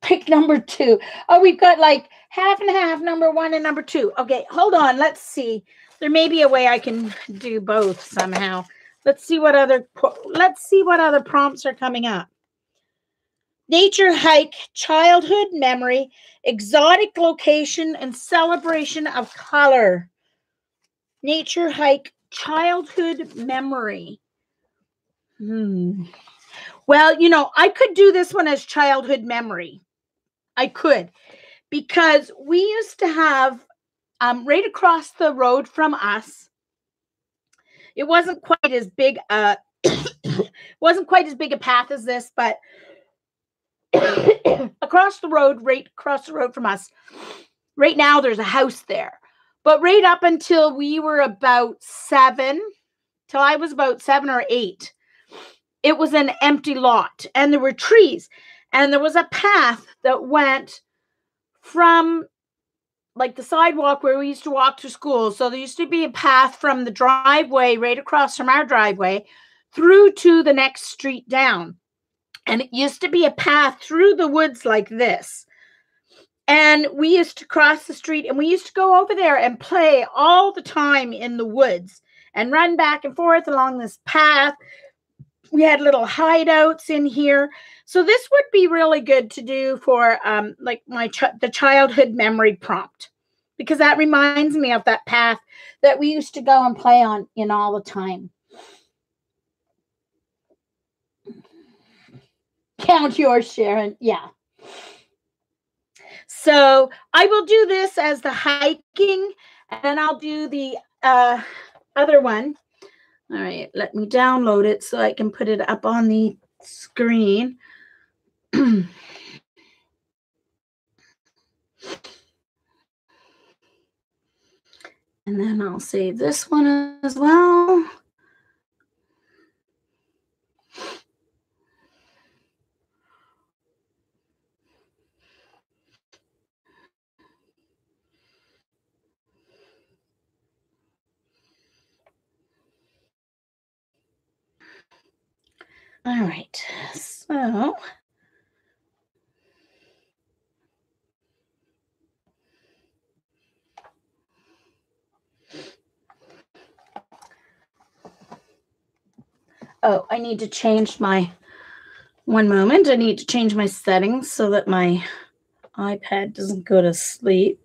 S1: Pick number 2. Oh, we've got like half and half, number 1 and number 2. Okay, hold on. Let's see. There may be a way I can do both somehow. Let's see what other prompts are coming up. Nature hike, childhood memory, exotic location, and celebration of color. Nature hike, childhood memory. Well, you know, I could do this one as childhood memory. I could, because we used to have right across the road from us. It wasn't quite as big wasn't quite as big a path as this, but right across the road from us. Right now there's a house there. But right up until we were about 7, till I was about 7 or 8, it was an empty lot and there were trees. And there was a path that went from like the sidewalk where we used to walk to school. So there used to be a path from the driveway right across from our driveway through to the next street down. And it used to be a path through the woods like this. And we used to cross the street and we used to go over there and play all the time in the woods and run back and forth along this path. We had little hideouts in here. So this would be really good to do for like the childhood memory prompt, because that reminds me of that path that we used to go and play on in all the time. Count yours, Sharon. Yeah. So I will do this as the hiking, and then I'll do the other one. All right, let me download it so I can put it up on the screen. And then I'll save this one as well. All right, so I need to change my, one moment, I need to change my settings so that my iPad doesn't go to sleep.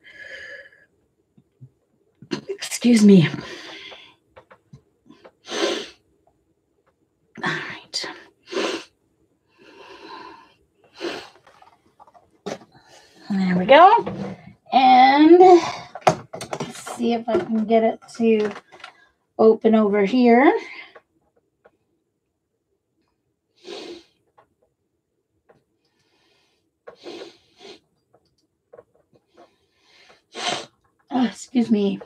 S1: Excuse me. There we go. And let's see if I can get it to open over here. Oh, excuse me.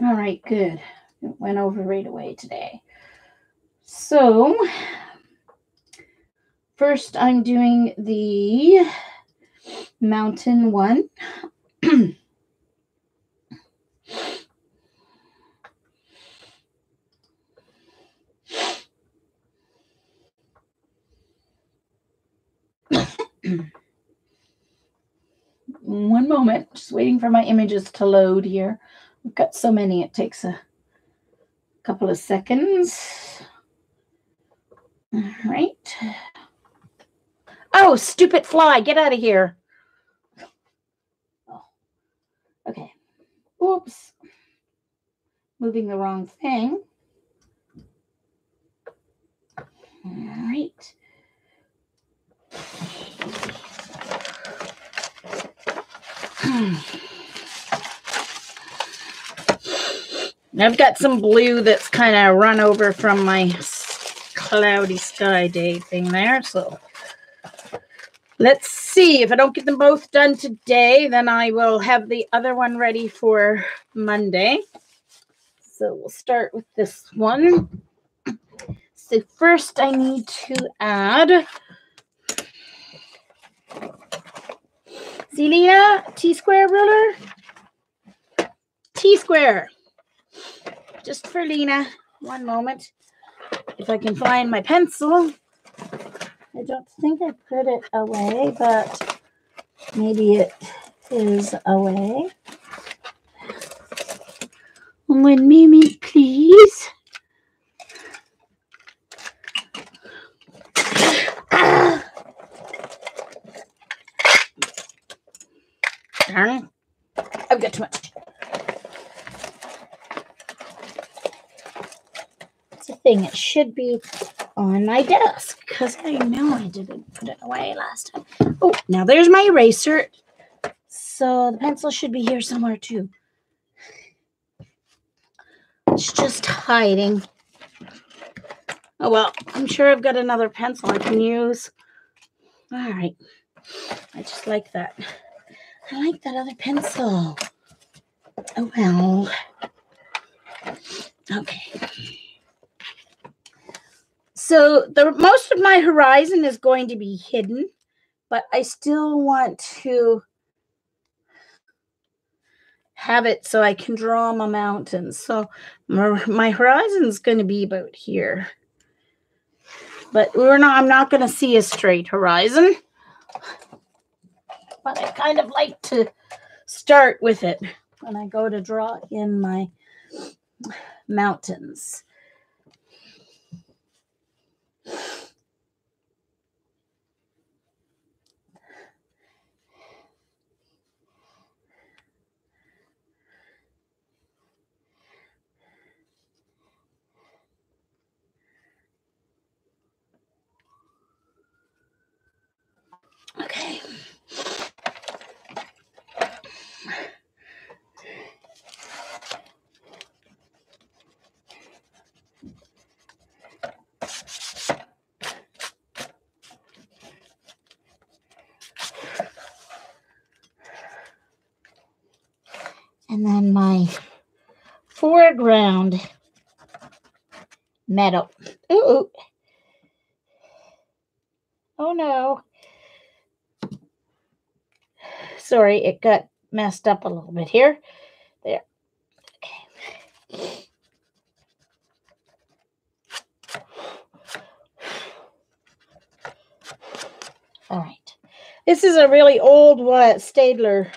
S1: All right, good. It went over right away today. So first I'm doing the mountain one. One moment, just waiting for my images to load here. I've got so many, it takes a couple of seconds. All right. Oh, stupid fly, get out of here. Oh, okay. Oops. Moving the wrong thing. All right. I've got some blue that's kind of run over from my cloudy sky day thing there. So let's see. If I don't get them both done today, then I will have the other one ready for Monday. So we'll start with this one. So first I need to add, see, Lena, T-square ruler? T-square. Just for Lena. One moment. If I can find my pencil. I don't think I put it away, but maybe it is away. 1 minute, please. Darn. I've got too much. It's a thing. It should be on my desk because I know I didn't put it away last time. Oh, now there's my eraser. So the pencil should be here somewhere too. It's just hiding. Oh, well, I'm sure I've got another pencil I can use. All right. I just like that. I like that other pencil. Oh, well. Okay. So most of my horizon is going to be hidden, but I still want to have it so I can draw my mountains. So my horizon is going to be about here. But I'm not going to see a straight horizon. But I kind of like to start with it when I go to draw in my mountains. Okay. And then my foreground meadow. Ooh. Oh no. Sorry, it got messed up a little bit here. There. Okay. All right. This is a really old Staedtler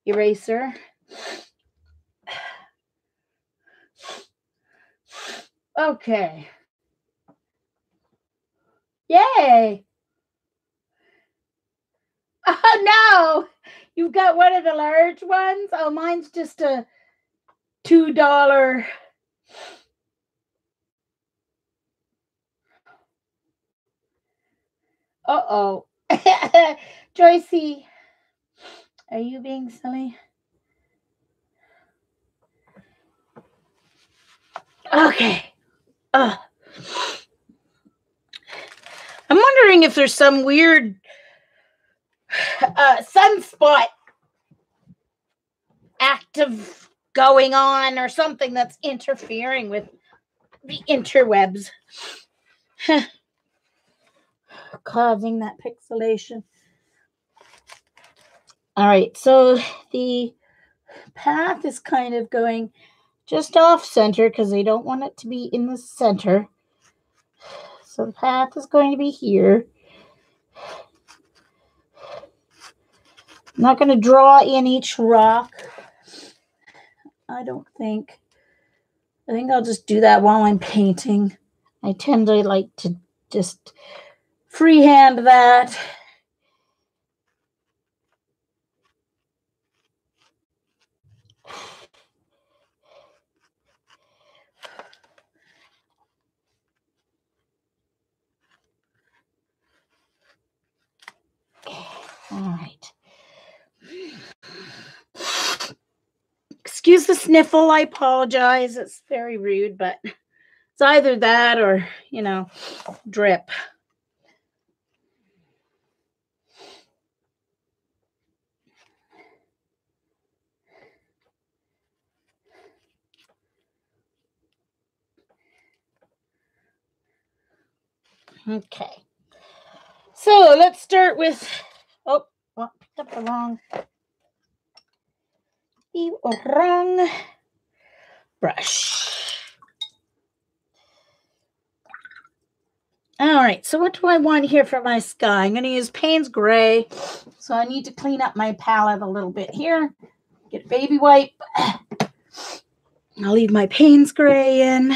S1: eraser. Okay. Yay. Oh, no. You've got one of the large ones? Oh, mine's just a $2. Uh-oh. Joycey, are you being silly? Okay. I'm wondering if there's some weird sunspot active going on or something that's interfering with the interwebs. Causing that pixelation. All right, so the path is kind of going just off center because they don't want it to be in the center. So the path is going to be here. I'm not going to draw in each rock. I don't think. I think I'll just do that while I'm painting. I tend to like to just freehand that. All right. Excuse the sniffle. I apologize. It's very rude, but it's either that or, drip. Okay. So let's start with, picked up the wrong brush. All right, so what do I want here for my sky? I'm going to use Payne's Gray. So I need to clean up my palette a little bit here. Get a baby wipe. I'll leave my Payne's Gray in.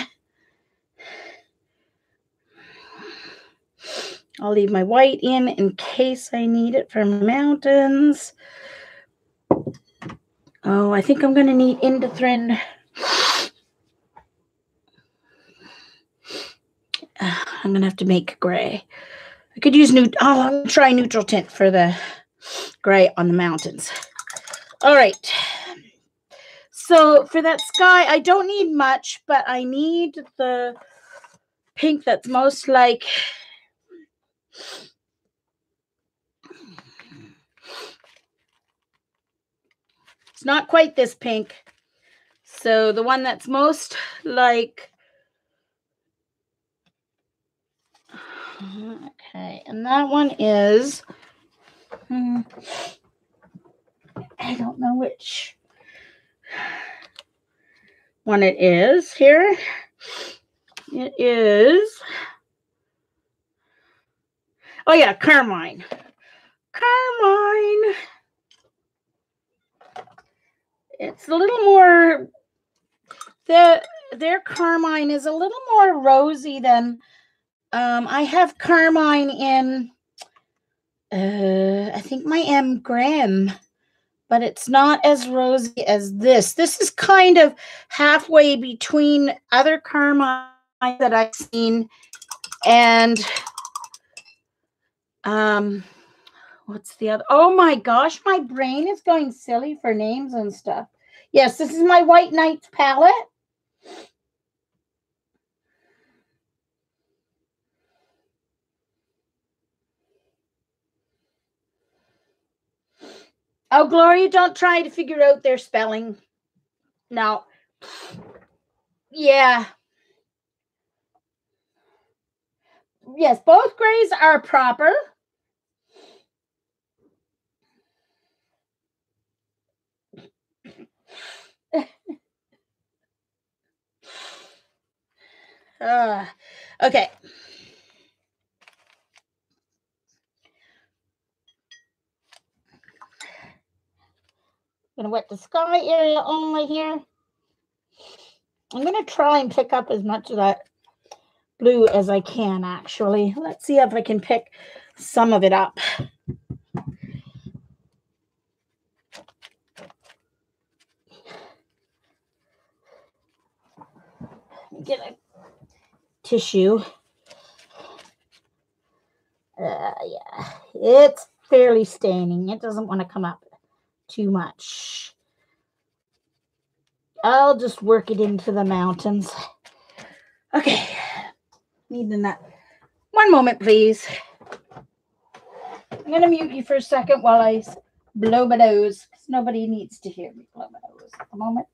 S1: I'll leave my white in case I need it for mountains. Oh, I think I'm going to need Indithrone. I'm going to have to make gray. I could use I'll try neutral tint for the gray on the mountains. All right. So for that sky, I don't need much, but I need the pink that's most like it's not quite this pink. So the one that's most like okay, and that one is I don't know which one it is here. It is oh yeah, Carmine. It's a little more their Carmine is a little more rosy than I have Carmine in I think my M Graham, but it's not as rosy as this. This is kind of halfway between other Carmine that I've seen and what's the other? Oh my gosh, my brain is going silly for names and stuff. Yes, this is my White Nights palette. Oh, Gloria, don't try to figure out their spelling. No. Yeah. Yes, both grays are proper. Okay. I'm going to wet the sky area only here. I'm going to try and pick up as much of that blue as I can, actually. Let's see if I can pick some of it up. Get a tissue. Yeah. it's fairly staining. It doesn't want to come up too much. I'll just work it into the mountains. Okay. Need a nut. One moment, please. I'm going to mute you for a second while I blow my nose, because nobody needs to hear me blow my nose at the moment.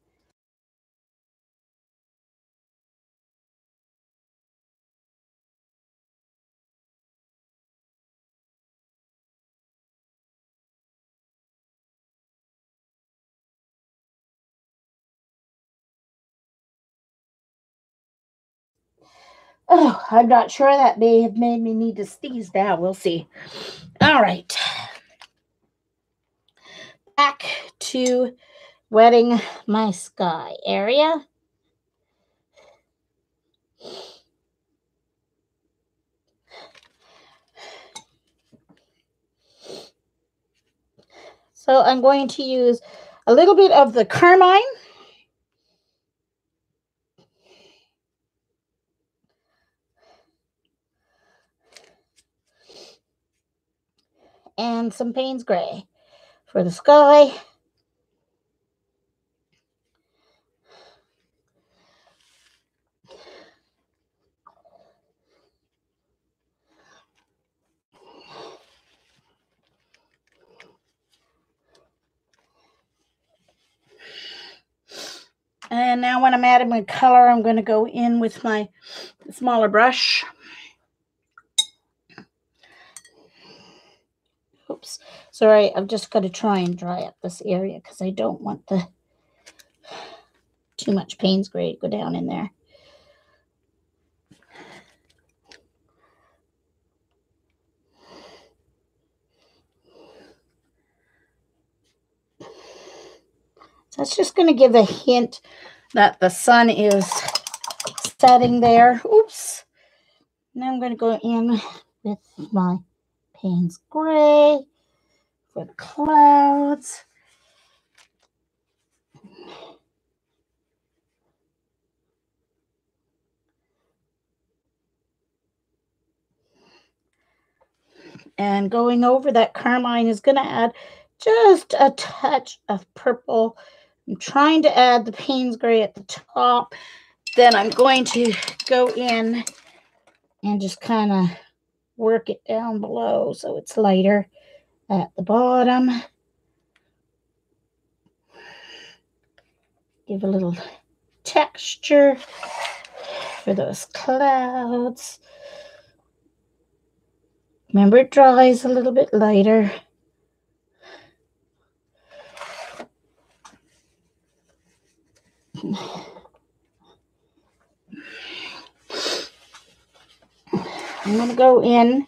S1: Oh, I'm not sure. That may have made me need to sneeze now. We'll see. All right. Back to wetting my sky area. So I'm going to use a little bit of the carmine. And some Payne's Gray for the sky. And now when I'm adding my color, I'm going to go in with my smaller brush. Oops. Sorry, I've just got to try and dry up this area because I don't want too much Payne's Gray to go down in there. So it's just going to give a hint that the sun is setting there. Oops. Now I'm going to go in with my Payne's Gray for the clouds. And going over that carmine is going to add just a touch of purple. I'm trying to add the Payne's Gray at the top. Then I'm going to go in and just kind of work it down below so it's lighter at the bottom. Give a little texture for those clouds. Remember, it dries a little bit lighter. I'm going to go in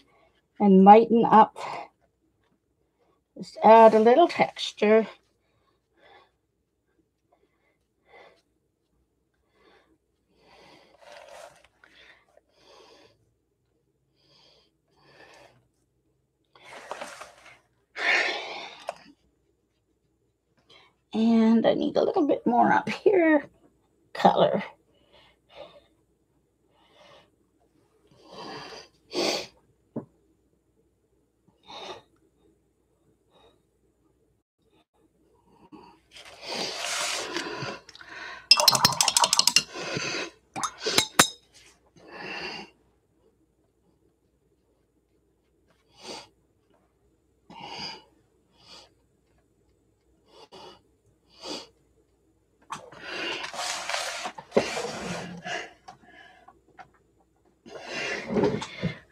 S1: and lighten up. Just add a little texture. And I need a little bit more up here. Color.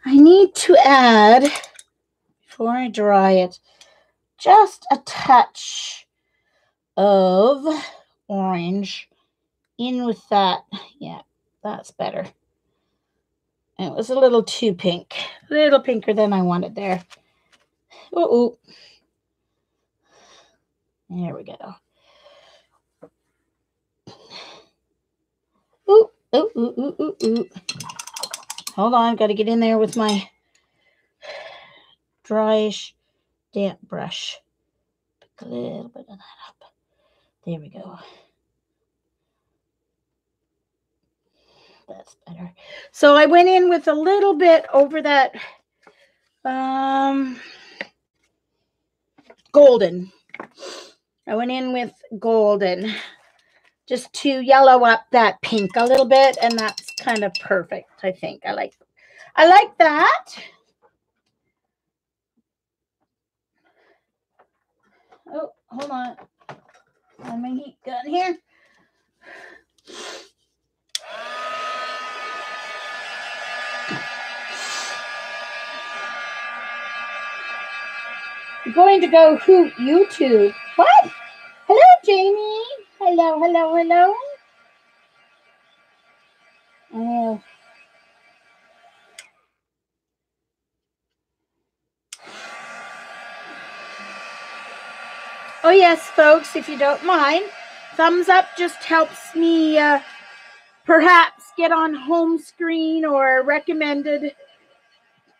S1: I need to add, before I dry it, just a touch of orange in with that. Yeah, that's better. It was a little too pink. A little pinker than I wanted there. Ooh. There we go. Ooh. Hold on, got to get in there with my dryish damp brush. Pick a little bit of that up. There we go. That's better. So I went in with a little bit over that golden. I went in with golden just to yellow up that pink a little bit, and that's kind of perfect, I think. I like that. Oh, hold on. I'm my heat gun here. I'm going to go hoot YouTube. What? Hello, Jamie. Hello, hello, hello. Oh. Oh, yes, folks, if you don't mind, thumbs up just helps me perhaps get on home screen or recommended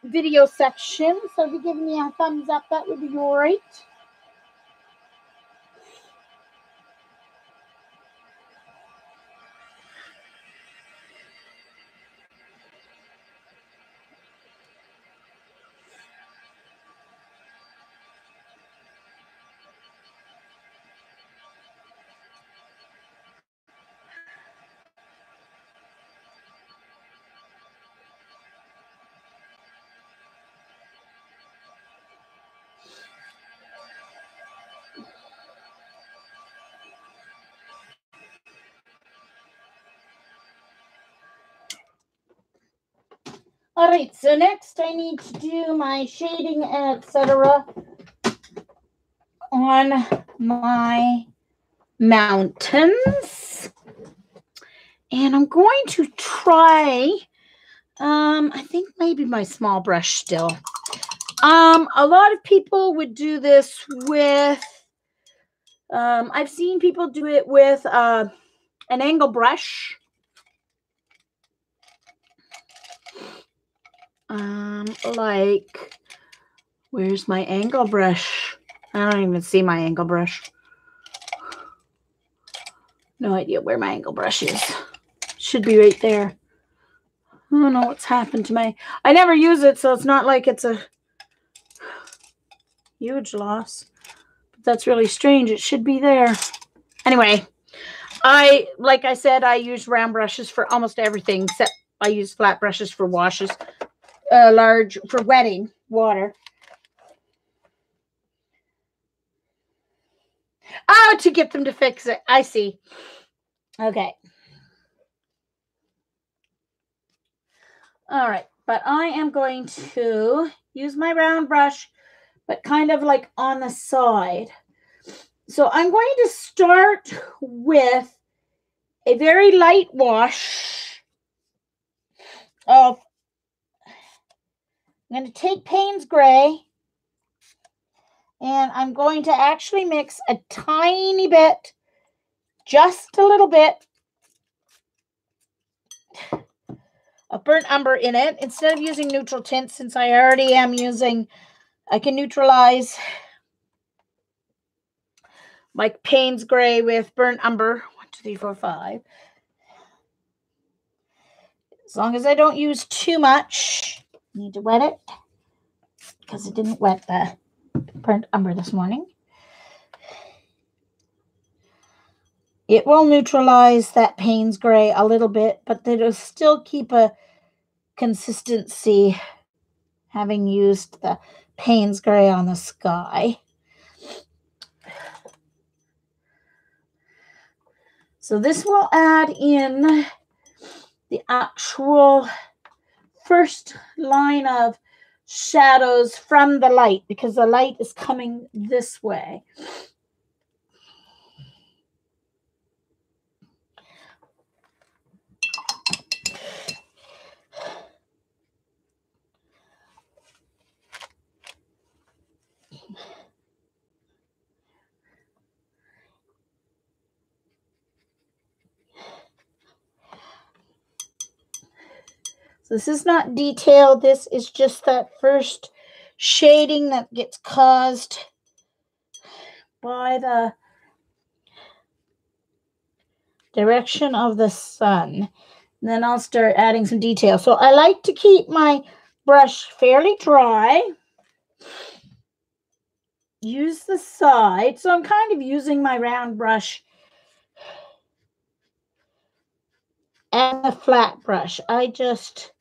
S1: video section. So if you give me a thumbs up, that would be great. All right, so next I need to do my shading, etc. on my mountains. And I'm going to try, I think maybe my small brush still. A lot of people would do this with, I've seen people do it with an angle brush. Like, where's my angle brush? I don't even see my angle brush. No idea where my angle brush is. Should be right there. I don't know what's happened to my... I never use it, so it's not like it's a huge loss. But that's really strange. It should be there. Anyway, like I said, I use round brushes for almost everything, except I use flat brushes for washes. Large for wetting water. Oh, to get them to fix it. I see. Okay. All right. But I am going to use my round brush, but kind of like on the side. So I'm going to start with a very light wash of, I'm going to take Payne's Gray, and I'm going to actually mix a tiny bit, just a little bit, of burnt umber in it. Instead of using neutral tint, since I already am using, I can neutralize my Payne's Gray with burnt umber. 1, 2, 3, 4, 5. As long as I don't use too much. Need to wet it because I didn't wet the burnt umber this morning. It will neutralize that Payne's Gray a little bit, but it'll still keep a consistency having used the Payne's Gray on the sky. So this will add in the actual first line of shadows from the light, because the light is coming this way. This is not detailed. This is just that first shading that gets caused by the direction of the sun. And then I'll start adding some detail. So I like to keep my brush fairly dry. use the side. So I'm kind of using my round brush and the flat brush. I just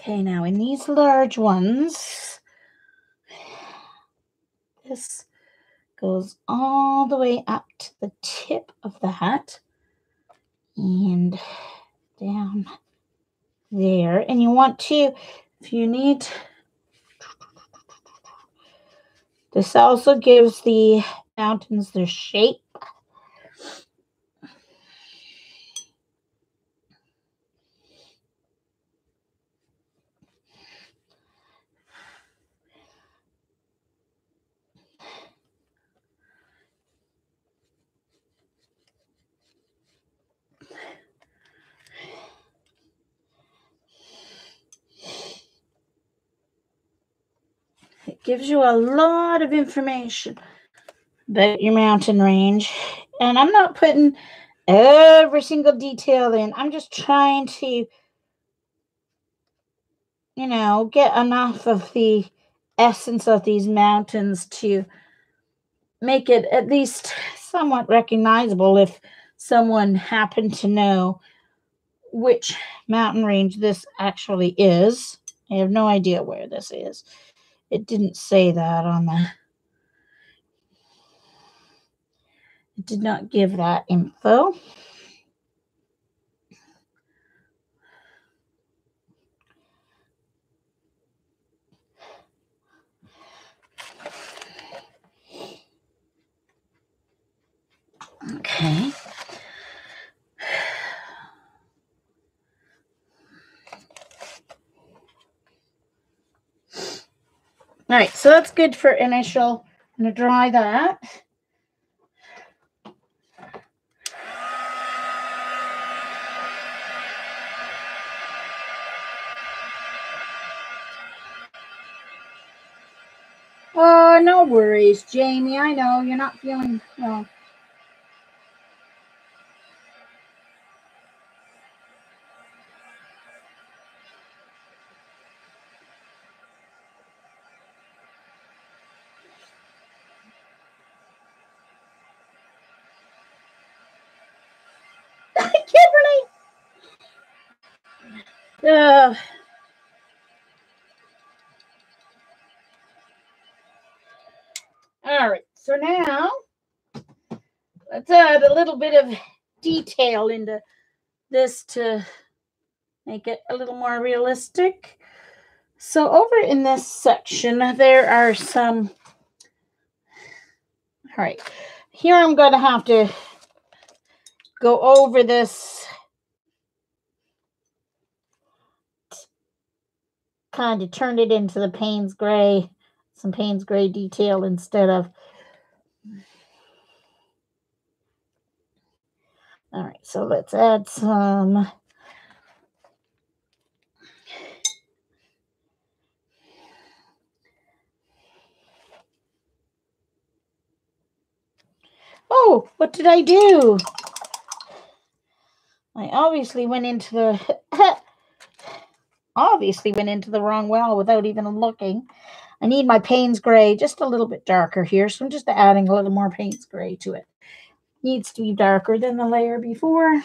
S1: okay, now in these large ones, this goes all the way up to the tip of the hat and down there. And you want to, if you need, this also gives the mountains their shape. It gives you a lot of information about your mountain range. And I'm not putting every single detail in. I'm just trying to, you know, get enough of the essence of these mountains to make it at least somewhat recognizable if someone happened to know which mountain range this actually is. I have no idea where this is. It didn't say that on the... It did not give that info. Okay. All right, so that's good for initial. I'm going to dry that. Oh, no worries, Jamie. I know you're not feeling well. Kimberly! All right, so now let's add a little bit of detail into this to make it a little more realistic. So over in this section, there are some... All right, here I'm going to have to go over this, kind of turn it into the Payne's Gray, some Payne's Gray detail instead of... All right, so let's add some... Oh, what did I do? I obviously went into the wrong well without even looking. I need my Payne's Gray just a little bit darker here, so I'm just adding a little more Payne's Gray to it. Needs to be darker than the layer before.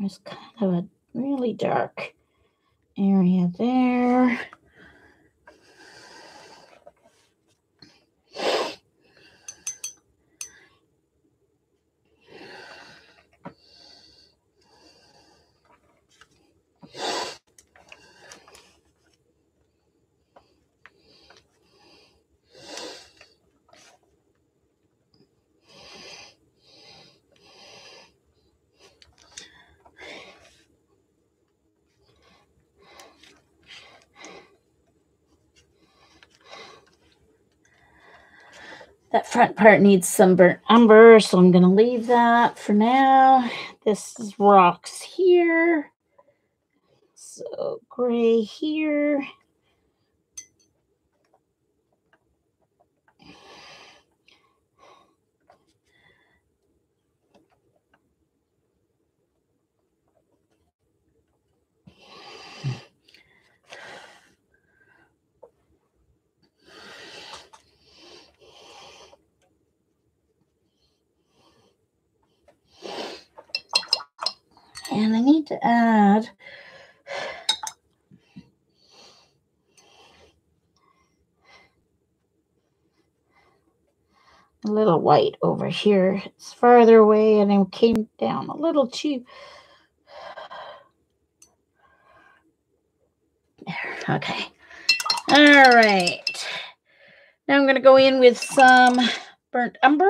S1: There's kind of a really dark area there. That front part needs some burnt umber, so I'm going to leave that for now. This is rocks here. So gray here. And I need to add a little white over here. It's farther away and it came down a little too. There, okay. All right. Now I'm going to go in with some burnt umber.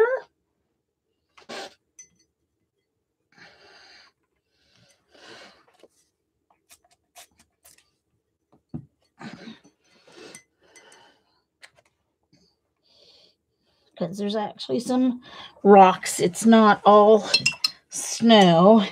S1: Because there's actually some rocks. It's not all snow.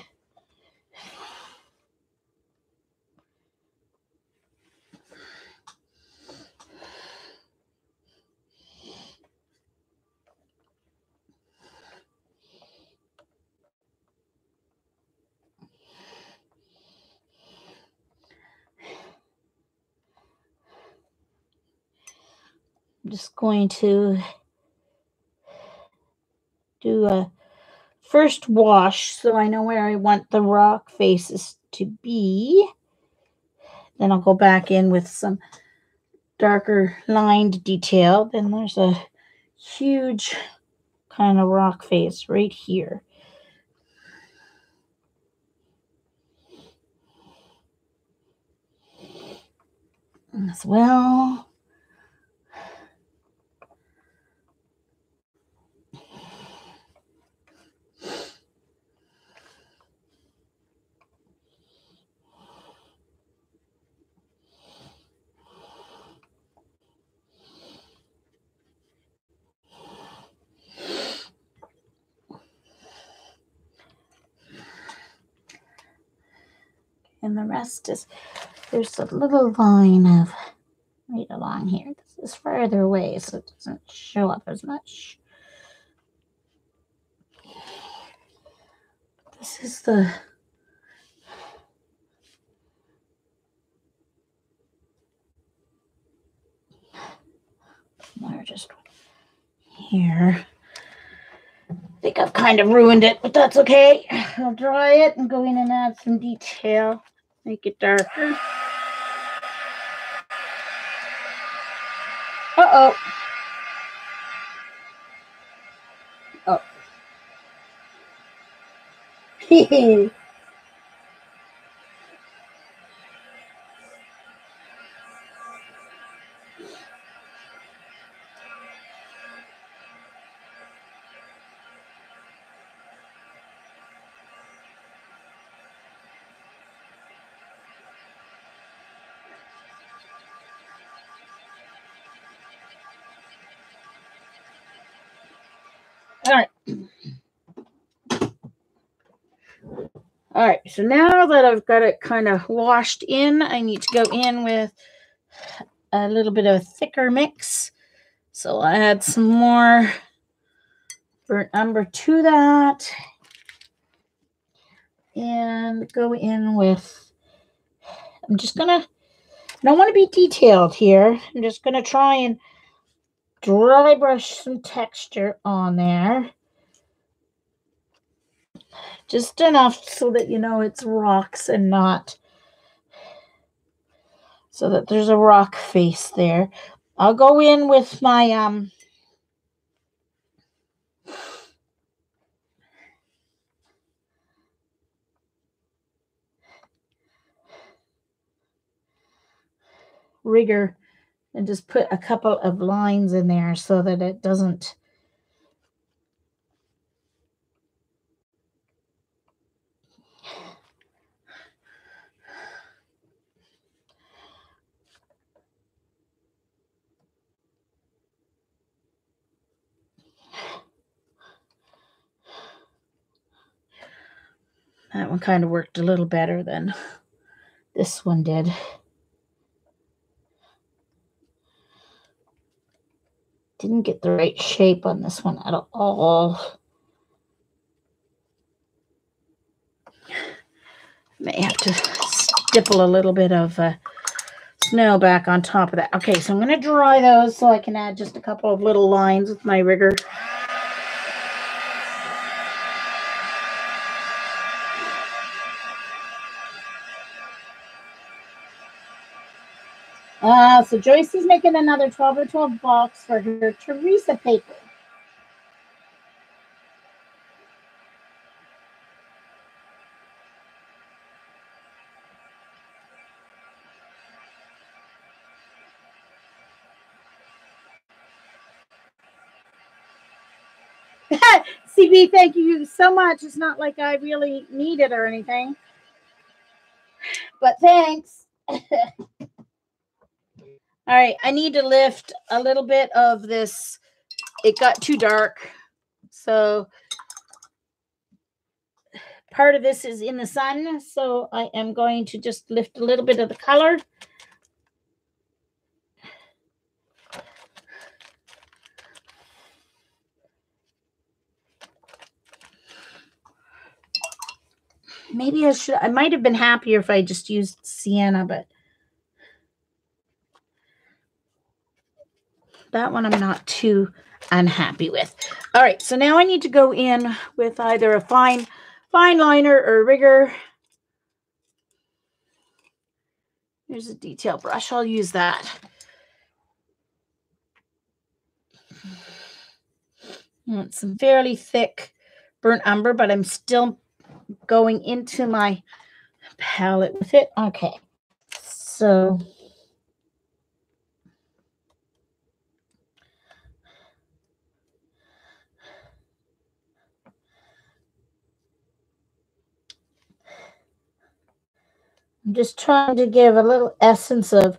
S1: I'm just going to do a first wash so I know where I want the rock faces to be. Then I'll go back in with some darker lined detail. Then there's a huge kind of rock face right here. As well. And the rest is, there's a little line of right along here. This is further away, so it doesn't show up as much. This is the largest one here. I think I've kind of ruined it, but that's okay. I'll dry it and go in and add some detail, make it darker. Uh-oh. Oh. All right. All right, so now that I've got it kind of washed in, I need to go in with a little bit of a thicker mix. So I'll add some more burnt umber to that. And go in with, I'm just going to, I don't want to be detailed here. I'm just going to try and dry brush some texture on there. Just enough so that you know it's rocks and not so that there's a rock face there. I'll go in with my rigger and just put a couple of lines in there so that it doesn't that one kind of worked a little better than this one did. Didn't get the right shape on this one at all. May have to stipple a little bit of snow back on top of that. Okay, so I'm going to dry those so I can add just a couple of little lines with my rigger. So Joyce is making another 12 or 12 box for her Teresa paper. CB, thank you so much. It's not like I really need it or anything, but thanks. All right, I need to lift a little bit of this. It got too dark, so part of this is in the sun, so I am going to just lift a little bit of the color. Maybe I might have been happier if I just used sienna, but that one I'm not too unhappy with. All right, so now I need to go in with either a fine liner or rigger. Here's a detail brush. I'll use that. It's some fairly thick burnt umber, but I'm still going into my palette with it. Okay, so I'm just trying to give a little essence of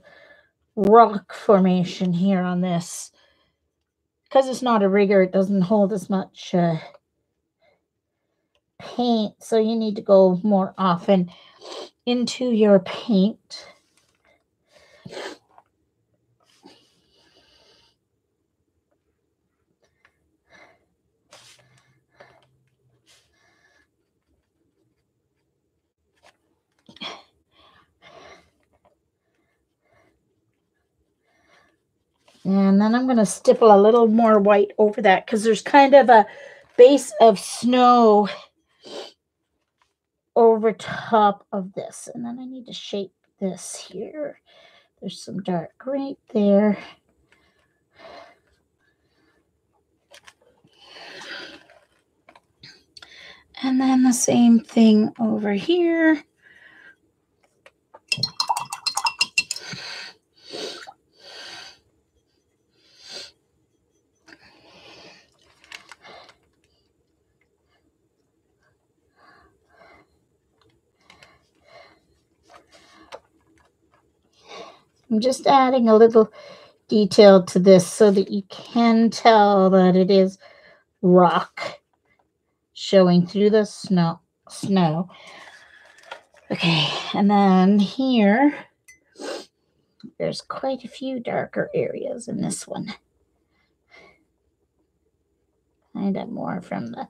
S1: rock formation here on this. Because it's not a rigger, it doesn't hold as much paint, so you need to go more often into your paint. And then I'm going to stipple a little more white over that because there's kind of a base of snow over top of this. And then I need to shape this here. There's some dark right there. And then the same thing over here. I'm just adding a little detail to this so that you can tell that it is rock showing through the snow. Okay, and then here, there's quite a few darker areas in this one. Kind of more from the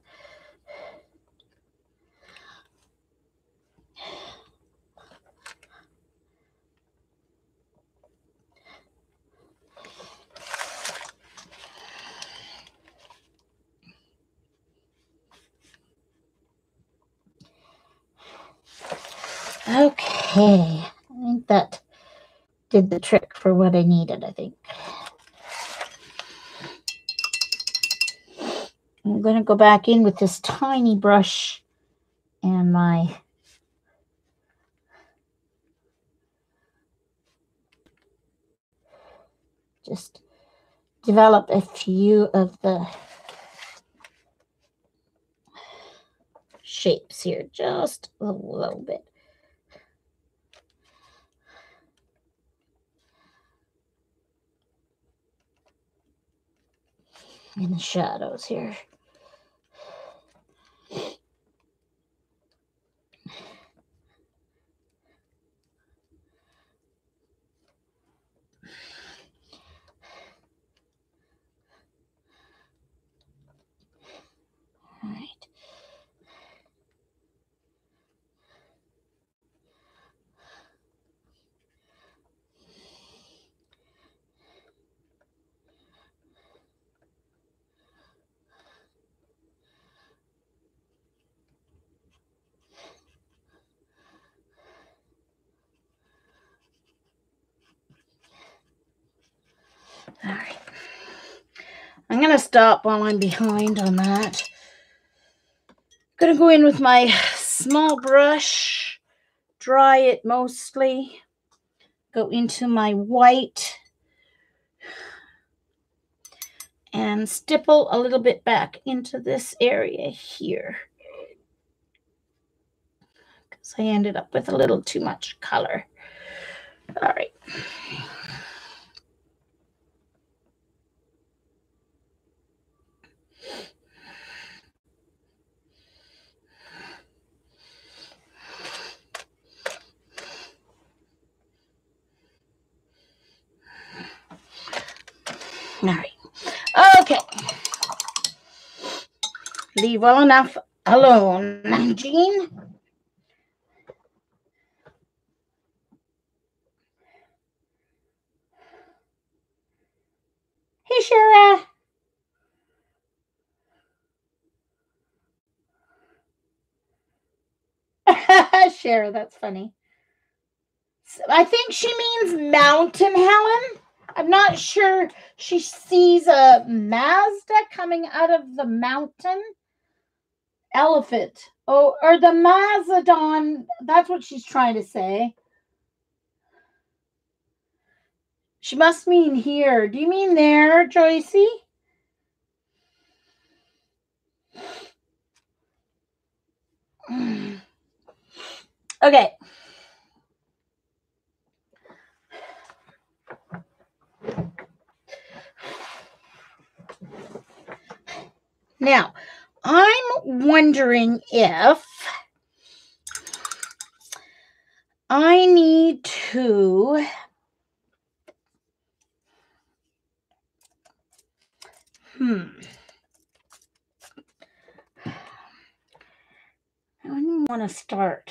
S2: Okay, I think that did the trick for what I needed, I think. I'm going to go back in with this tiny brush and my just develop a few of the shapes here, just a little bit. In the shadows here. All right. All right. I'm going to stop while I'm behind on that. I'm going to go in with my small brush, dry it mostly, go into my white, and stipple a little bit back into this area here. Because I ended up with a little too much color. All right. All right. Okay. Leave well enough alone, Jean. Hey, Shara. Shara, that's funny. I think she means mountain, Helen. I'm not sure she sees a Mazda coming out of the mountain. Elephant. Oh, or the Mazadon. That's what she's trying to say. She must mean here. Do you mean there, Joycey? Okay. Now, I'm wondering if I need to I don't want to start.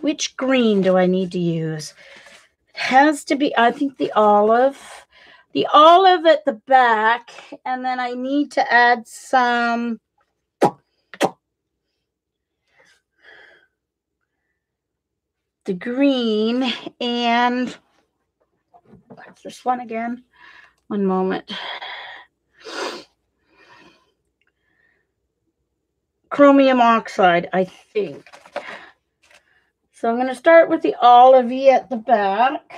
S2: Which green do I need to use? It has to be, I think, the olive. The olive at the back, and then I need to add some the green and what's this one again? One moment. Chromium oxide, I think. So I'm going to start with the olivey at the back,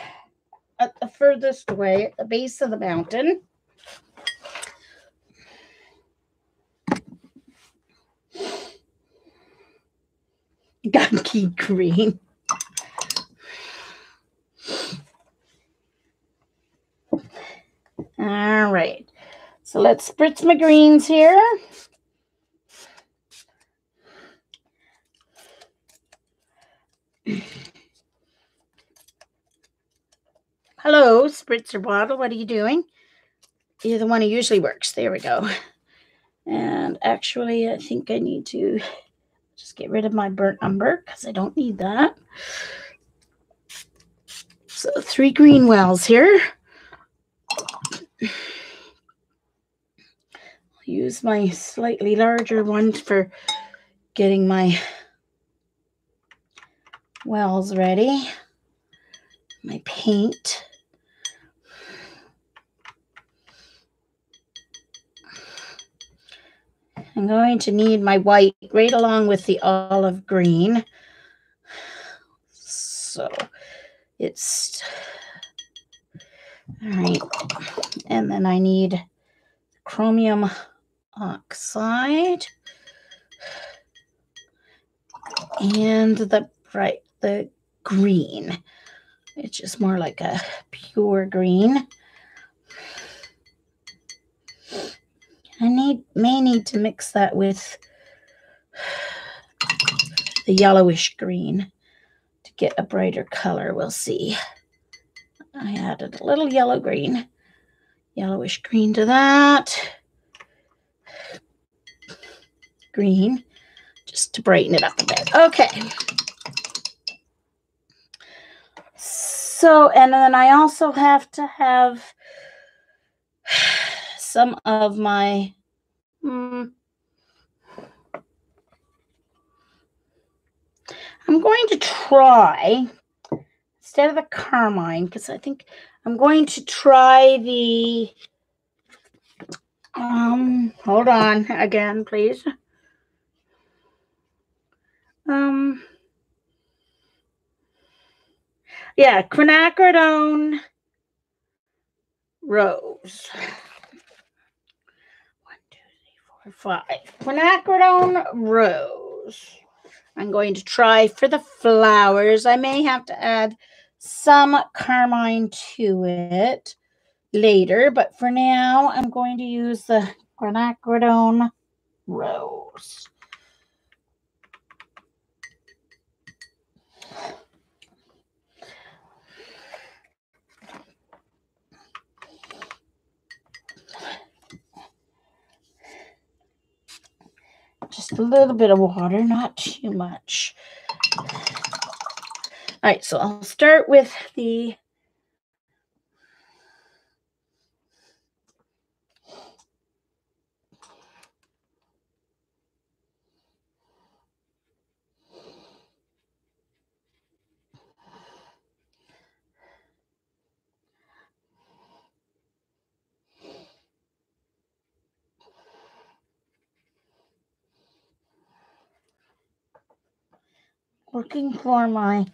S2: at the furthest way, at the base of the mountain. Gunky green. All right. So let's spritz my greens here. Hello, spritzer bottle. What are you doing? You're the one who usually works. There we go. And actually, I think I need to just get rid of my burnt umber because I don't need that. So 3 green wells here. I'll use my slightly larger one for getting my wells ready. My paint. I'm going to need my white right along with the olive green. So it's all right. And then I need chromium oxide and the green. It's just more like a pure green. I may need to mix that with the yellowish green to get a brighter color. We'll see. I added a little yellowish green to that. Green, just to brighten it up a bit. Okay. So, and then I also have to have some of my I'm going to try, instead of the carmine, because I think I'm going to try the, hold on again, please. Yeah, quinacridone rose. 1, 2, 3, 4, 5. Quinacridone rose. I'm going to try for the flowers. I may have to add some carmine to it later, but for now, I'm going to use the quinacridone rose. Just a little bit of water, not too much. All right, so I'll start with the looking for my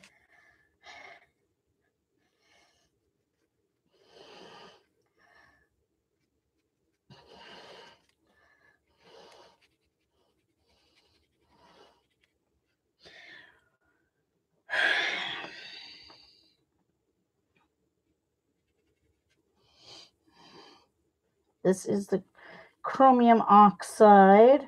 S2: this is the chromium oxide.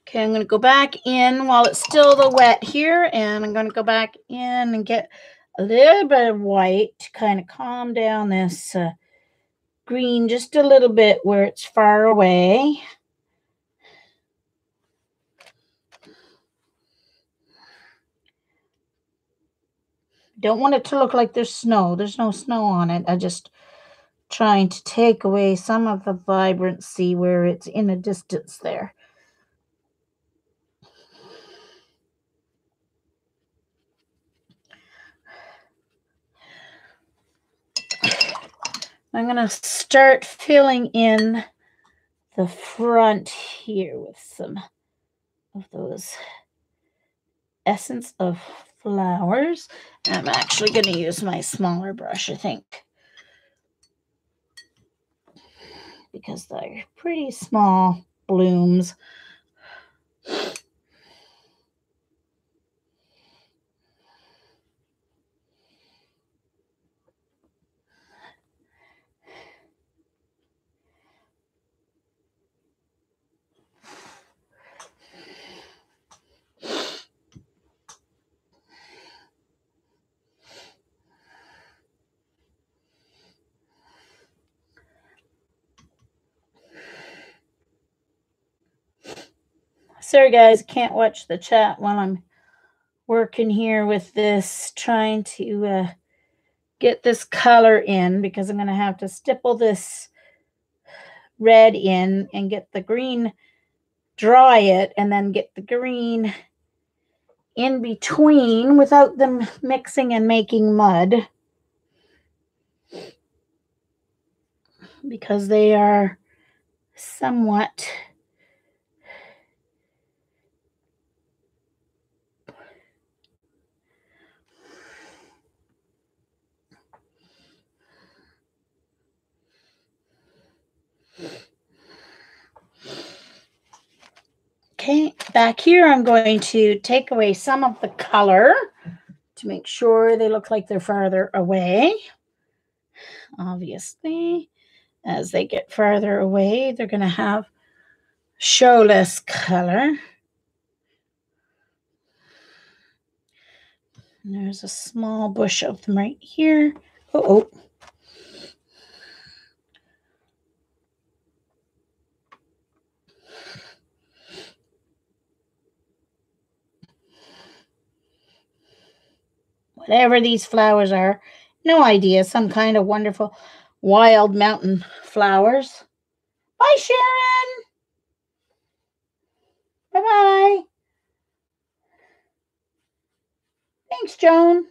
S2: Okay, I'm going to go back in while it's still the wet here, and I'm going to go back in and get a little bit of white to kind of calm down this green just a little bit where it's far away. Don't want it to look like there's snow. There's no snow on it. I just trying to take away some of the vibrancy where it's in a distance there. I'm going to start filling in the front here with some of those essence of flowers. I'm actually going to use my smaller brush, I think, because they're pretty small blooms. Sorry guys, can't watch the chat while I'm working here with this, trying to get this color in, because I'm going to have to stipple this red in and get the green, dry it, and then get the green in between without them mixing and making mud, because they are somewhat okay. Back here I'm going to take away some of the color to make sure they look like they're farther away. Obviously, as they get farther away, they're going to have show less color. And there's a small bush of them right here. Oh. Whatever these flowers are, no idea. Some kind of wonderful wild mountain flowers. Bye, Sharon. Bye-bye. Thanks, Joan.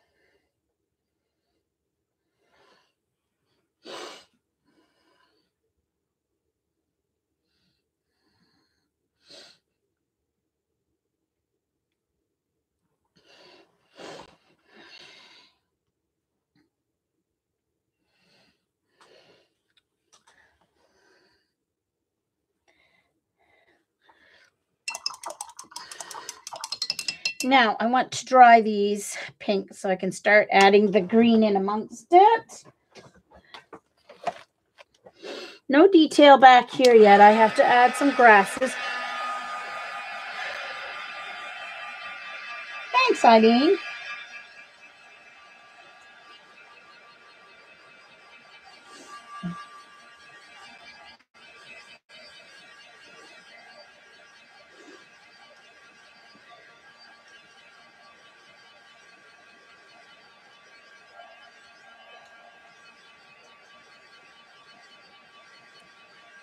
S2: Now, I want to dry these pink so I can start adding the green in amongst it. No detail back here yet. I have to add some grasses. Thanks, Eileen.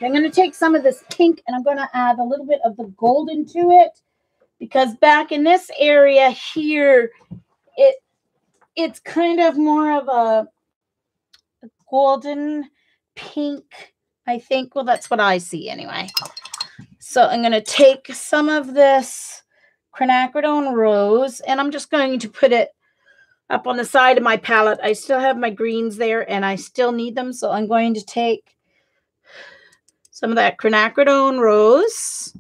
S2: I'm going to take some of this pink and I'm going to add a little bit of the gold into it, because back in this area here, it's kind of more of a golden pink, I think. Well, that's what I see anyway. So I'm going to take some of this quinacridone rose and I'm just going to put it up on the side of my palette. I still have my greens there and I still need them. So I'm going to take some of that quinacridone rose,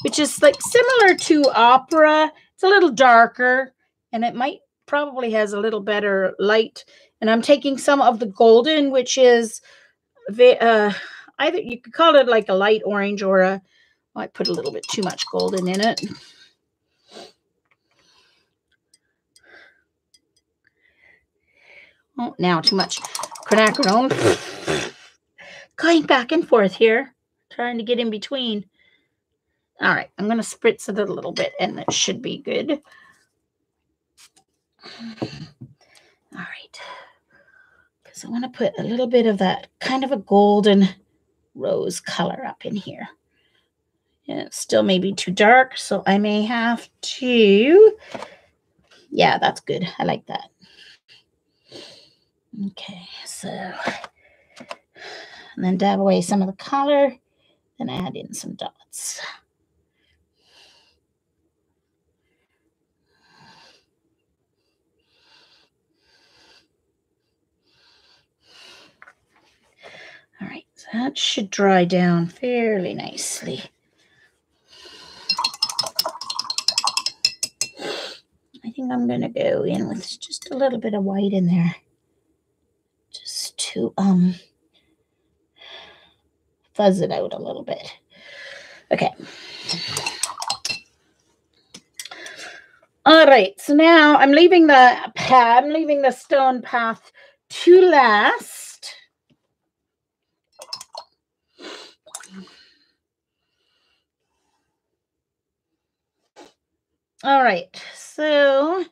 S2: which is like similar to opera. It's a little darker and it might probably has a little better light. And I'm taking some of the golden, which is either you could call it like a light orange or a, I put a little bit too much golden in it. Oh, now too much quinacridone. Going back and forth here, trying to get in between. All right, I'm going to spritz it a little bit and that should be good. All right, because I want to put a little bit of that kind of a golden rose color up in here. And it still may be too dark, so I may have to, yeah, that's good. I like that. Okay, so, and then dab away some of the color and add in some dots. All right, so that should dry down fairly nicely. I think I'm going to go in with just a little bit of white in there, just to fuzz it out a little bit. Okay. All right, so now I'm leaving the stone path to last. All right, so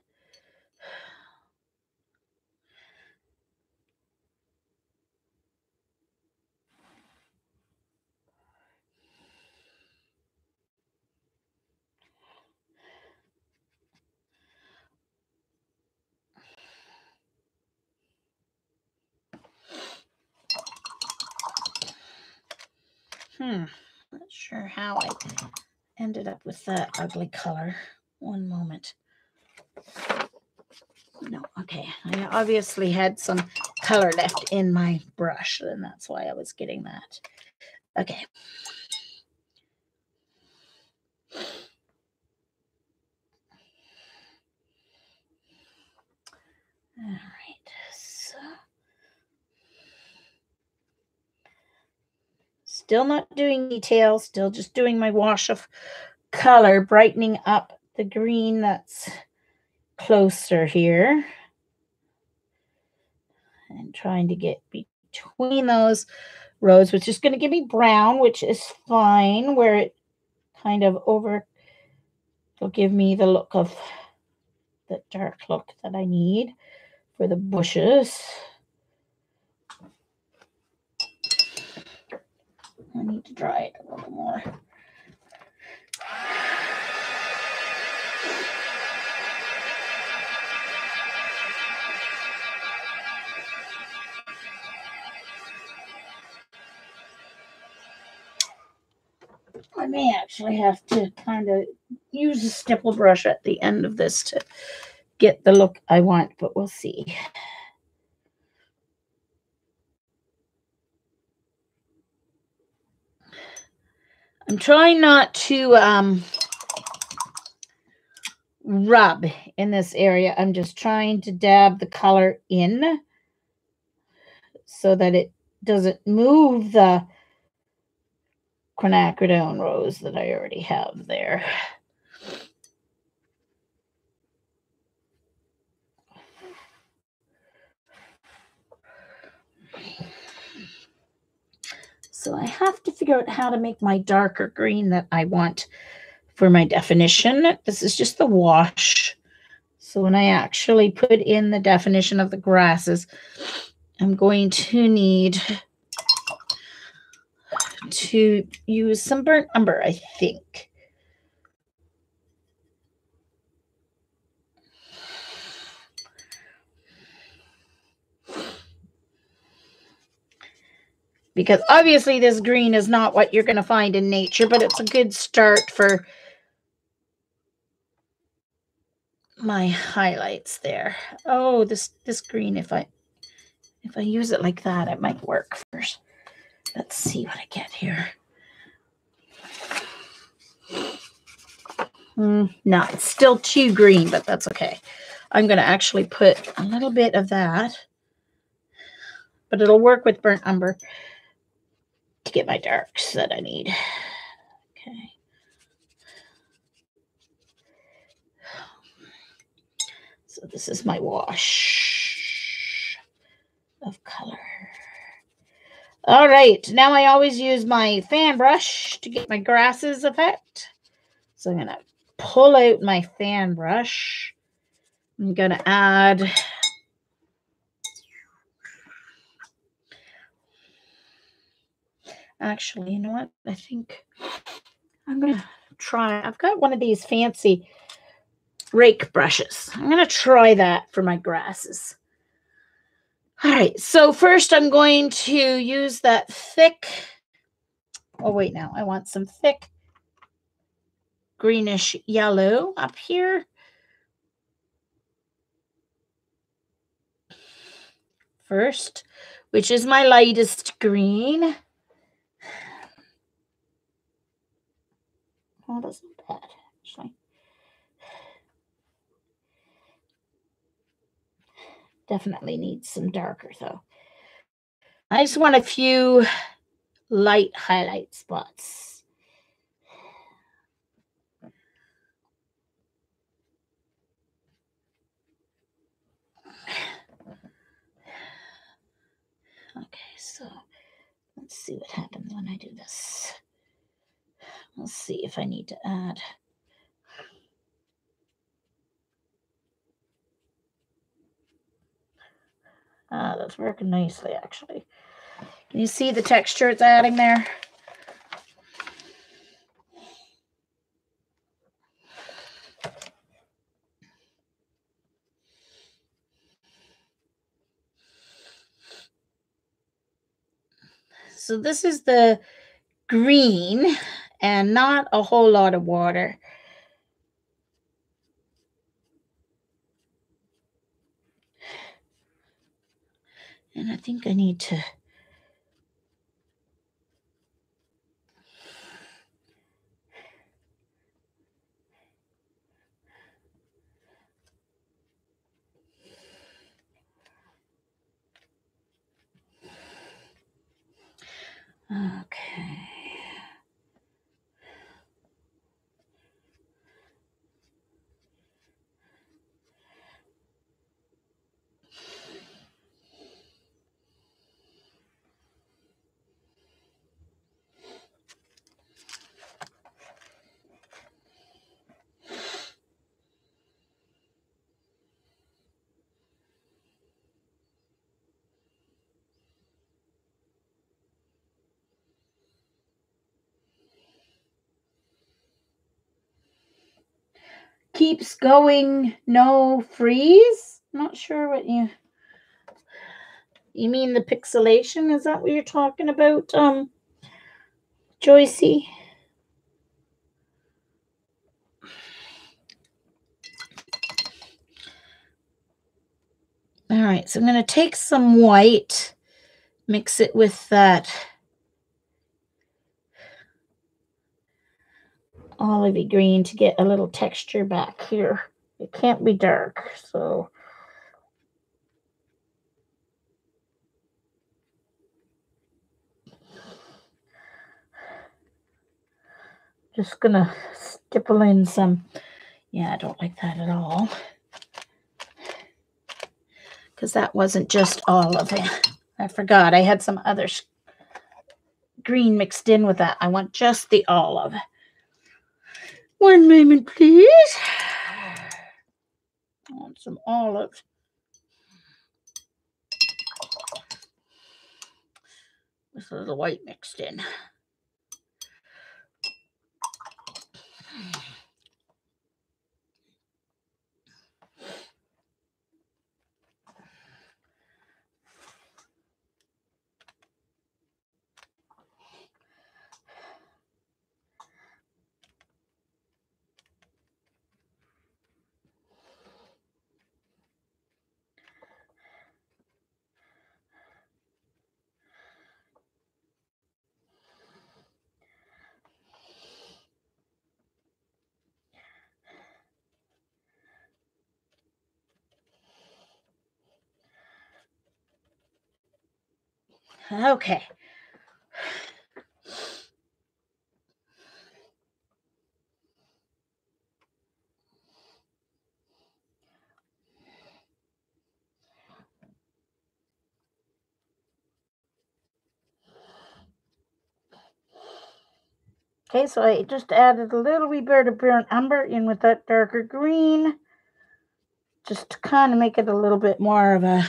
S2: not sure how I ended up with that ugly color. One moment. No, okay. I obviously had some color left in my brush, and that's why I was getting that. Okay. All right. So still not doing details, still just doing my wash of color, brightening up the green that's closer here. And trying to get between those rows, which is going to give me brown, which is fine, where it kind of will give me the look of the dark look that I need for the bushes. I need to dry it a little more. I may actually have to kind of use a stipple brush at the end of this to get the look I want, but we'll see. I'm trying not to rub in this area. I'm just trying to dab the color in so that it doesn't move the quinacridone rose that I already have there. So I have to figure out how to make my darker green that I want for my definition. This is just the wash. So when I actually put in the definition of the grasses, I'm going to need to use some burnt umber, I think. Because obviously this green is not what you're going to find in nature, but it's a good start for my highlights there. Oh, this green, if I use it like that, it might work first. Let's see what I get here. No, it's still too green, but that's okay. I'm going to actually put a little bit of that, but it'll work with burnt umber to get my darks that I need. Okay. So this is my wash of color. All right, now I always use my fan brush to get my grasses effect. So I'm going to pull out my fan brush. I'm going to add actually, you know what? I think I'm going to try. I've got one of these fancy rake brushes. I'm going to try that for my grasses. All right, so first I'm going to use that thick, oh wait, now I want some thick greenish yellow up here. First, which is my lightest green. Oh, that's not bad, actually. Definitely needs some darker, though. I just want a few light highlight spots. Okay, so let's see what happens when I do this. Let's see if I need to add. That's working nicely, actually. Can you see the texture it's adding there? So this is the green and not a whole lot of water. And I think I need to okay. Keeps going, no freeze. Not sure what you mean. The pixelation, is that what you're talking about, Joycey? All right, so I'm going to take some white, mix it with that olivey green to get a little texture back here. It can't be dark, so just gonna stipple in some. Yeah, I don't like that at all, because that wasn't just olive. I forgot I had some other green mixed in with that. I want just the olive. One moment, please. I want some olive. With a little white mixed in. Okay. Okay, so I just added a little wee bit of burnt umber in with that darker green, just to kind of make it a little bit more of a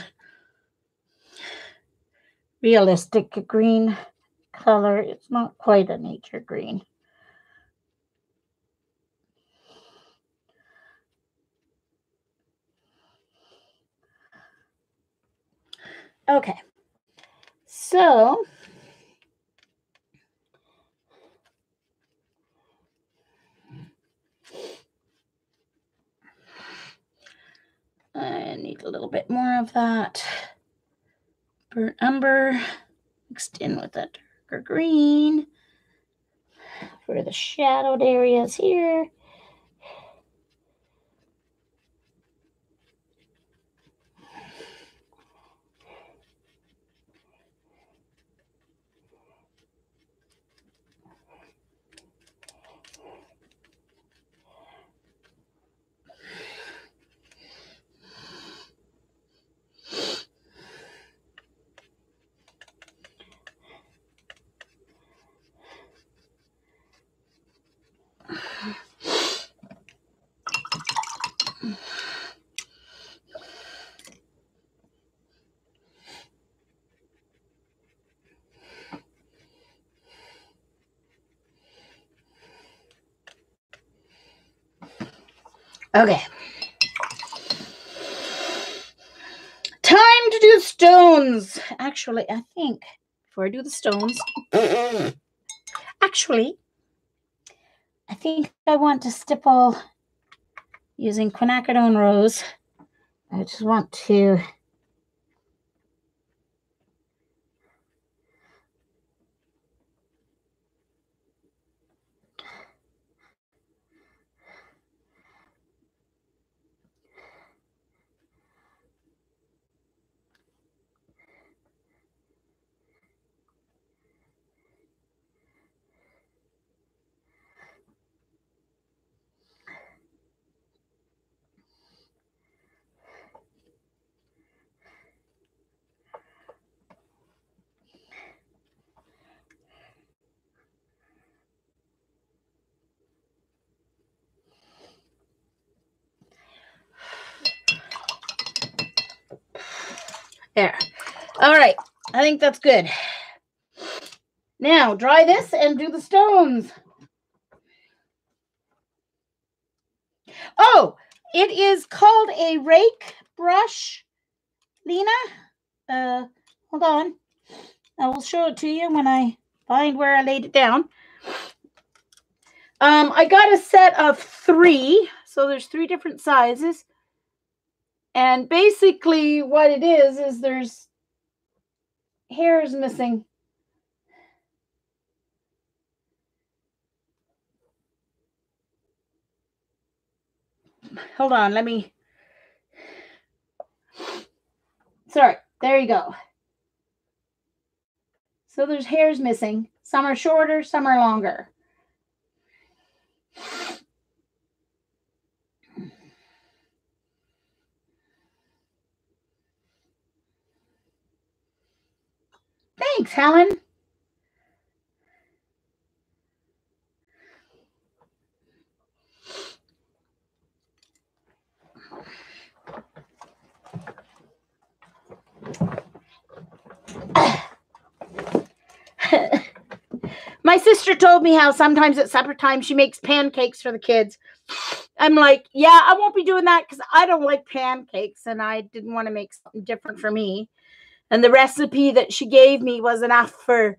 S2: realistic green color. It's not quite a nature green. Okay, so I need a little bit more of that burnt umber mixed in with that darker green for the shadowed areas here. Okay. Time to do stones. Actually, I think before I do the stones, actually, I think I want to stipple using quinacridone rose. I just want to there. All right, I think that's good. Now dry this and do the stones. Oh, it is called a rake brush, Lena. Hold on. I will show it to you when I find where I laid it down. I got a set of 3, so there's 3 different sizes. And basically what it is there's hairs missing. Hold on, let me. Sorry, there you go. So there's hairs missing. Some are shorter, some are longer. Thanks, Helen. My sister told me how sometimes at supper time she makes pancakes for the kids. I'm like, yeah, I won't be doing that because I don't like pancakes and I didn't want to make something different for me. And the recipe that she gave me was enough for,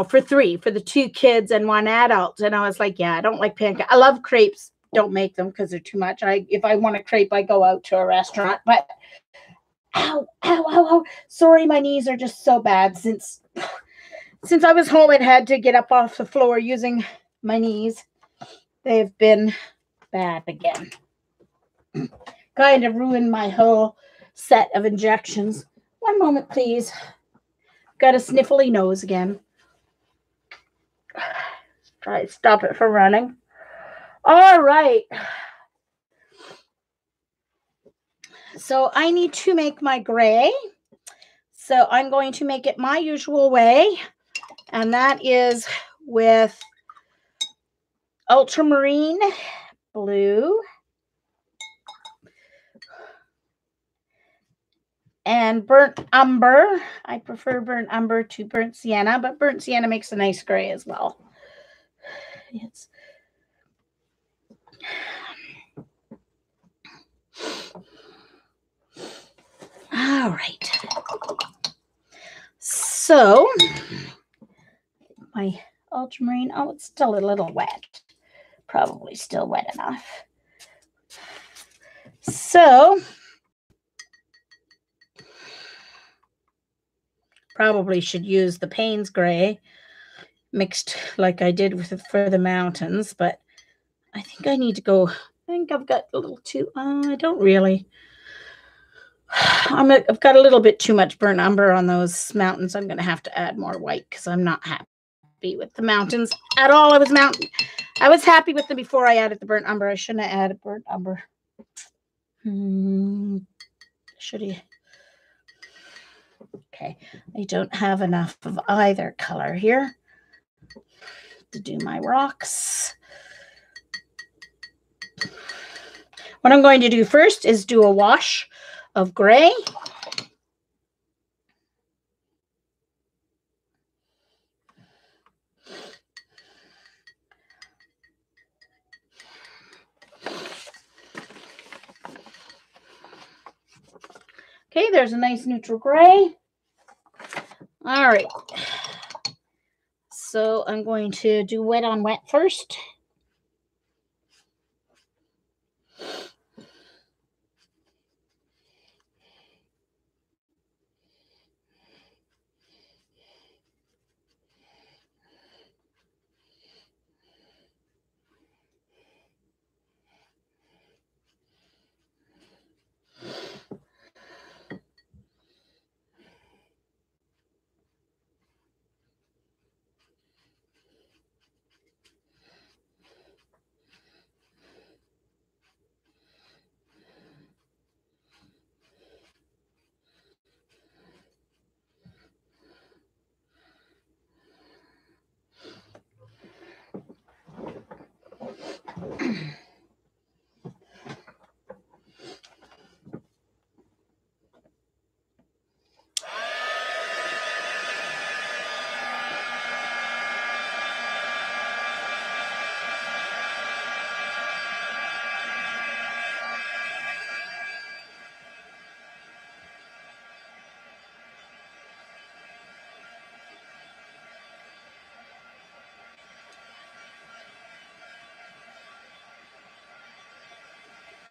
S2: for 3, for the 2 kids and 1 adult. And I was like, yeah, I don't like pancakes. I love crepes. Don't make them because they're too much. If I want a crepe, I go out to a restaurant. But ow, ow, ow, ow. Sorry, my knees are just so bad since I was home and had to get up off the floor using my knees. They've been bad again. Kind of ruined my whole set of injections. One moment, please. Got a sniffly nose again. Try to stop it from running. All right. So I need to make my gray. So I'm going to make it my usual way. And that is with ultramarine blue and burnt umber. I prefer burnt umber to burnt sienna, but burnt sienna makes a nice gray as well. It's all right. So my ultramarine, oh, it's still a little wet. Probably still wet enough. So probably should use the Payne's gray mixed like I did for the mountains, but I think I need to go. I think I've got a little too. I don't really. I've got a little bit too much burnt umber on those mountains. I'm going to have to add more white because I'm not happy with the mountains at all. I was happy with them before I added the burnt umber. I shouldn't have added burnt umber. Should he? Okay, I don't have enough of either color here to do my rocks. What I'm going to do first is do a wash of gray. Okay, there's a nice neutral gray. All right. So I'm going to do wet on wet first.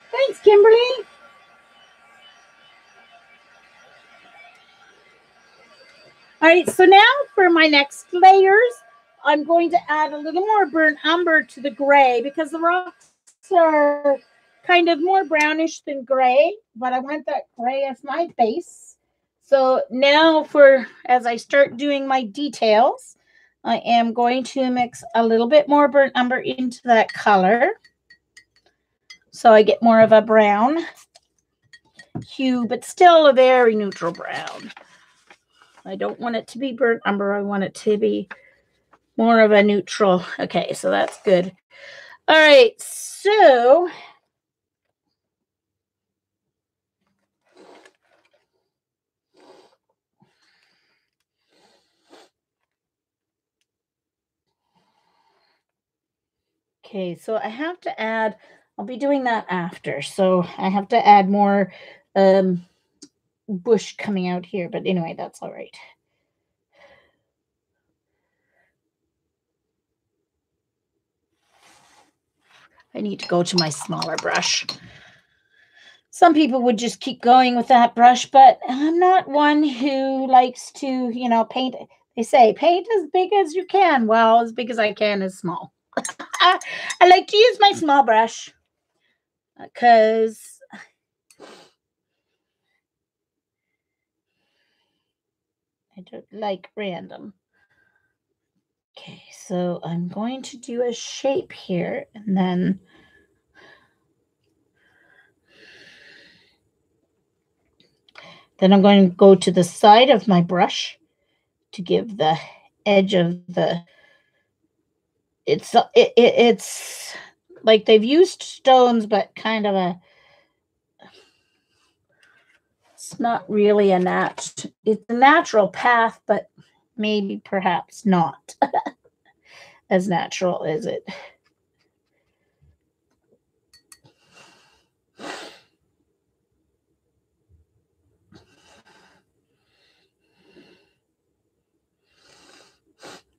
S2: Thanks, Kimberly. All right, so now for my next layers, I'm going to add a little more burnt umber to the gray because the rocks are kind of more brownish than gray, but I want that gray as my base. So now as I start doing my details, I am going to mix a little bit more burnt umber into that color. So I get more of a brown hue, but still a very neutral brown. I don't want it to be burnt umber. I want it to be more of a neutral. Okay, so that's good. All right, so I have to add, I'll be doing that after. So I have to add more bush coming out here. But anyway, that's all right. I need to go to my smaller brush. Some people would just keep going with that brush, but I'm not one who likes to, paint. They say paint as big as you can. Well, as big as I can is small. I like to use my small brush because I don't like random. Okay, so I'm going to do a shape here and then I'm going to go to the side of my brush to give the edge of the, it's like they've used stones, but kind of it's not really it's a natural path, but maybe perhaps not as natural as it.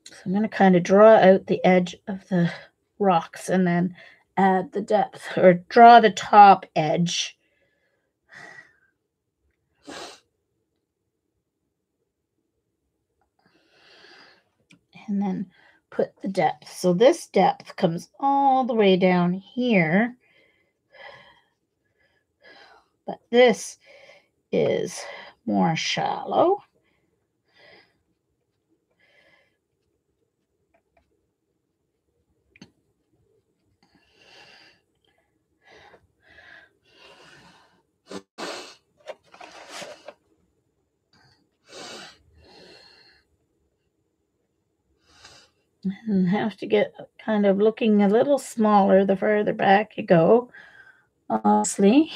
S2: So I'm going to kind of draw out the edge of the rocks and then add the depth, or draw the top edge. And then put the depth. So this depth comes all the way down here. But this is more shallow. And have to get kind of looking a little smaller the further back you go, honestly.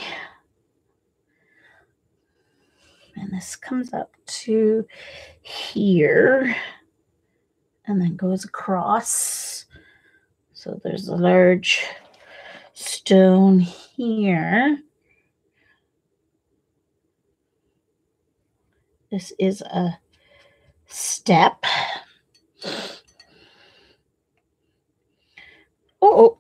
S2: And this comes up to here and then goes across. So there's a large stone here. This is a step. Oh.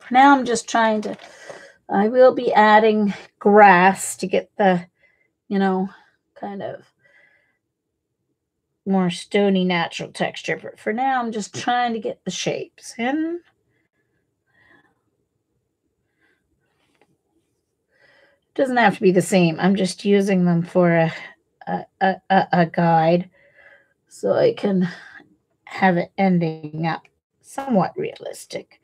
S2: Now I'm just trying to, I will be adding grass to get the, you know, kind of more stony natural texture. But for now, I'm just trying to get the shapes in. Doesn't have to be the same. I'm just using them for a guide so I can have it ending up somewhat realistic.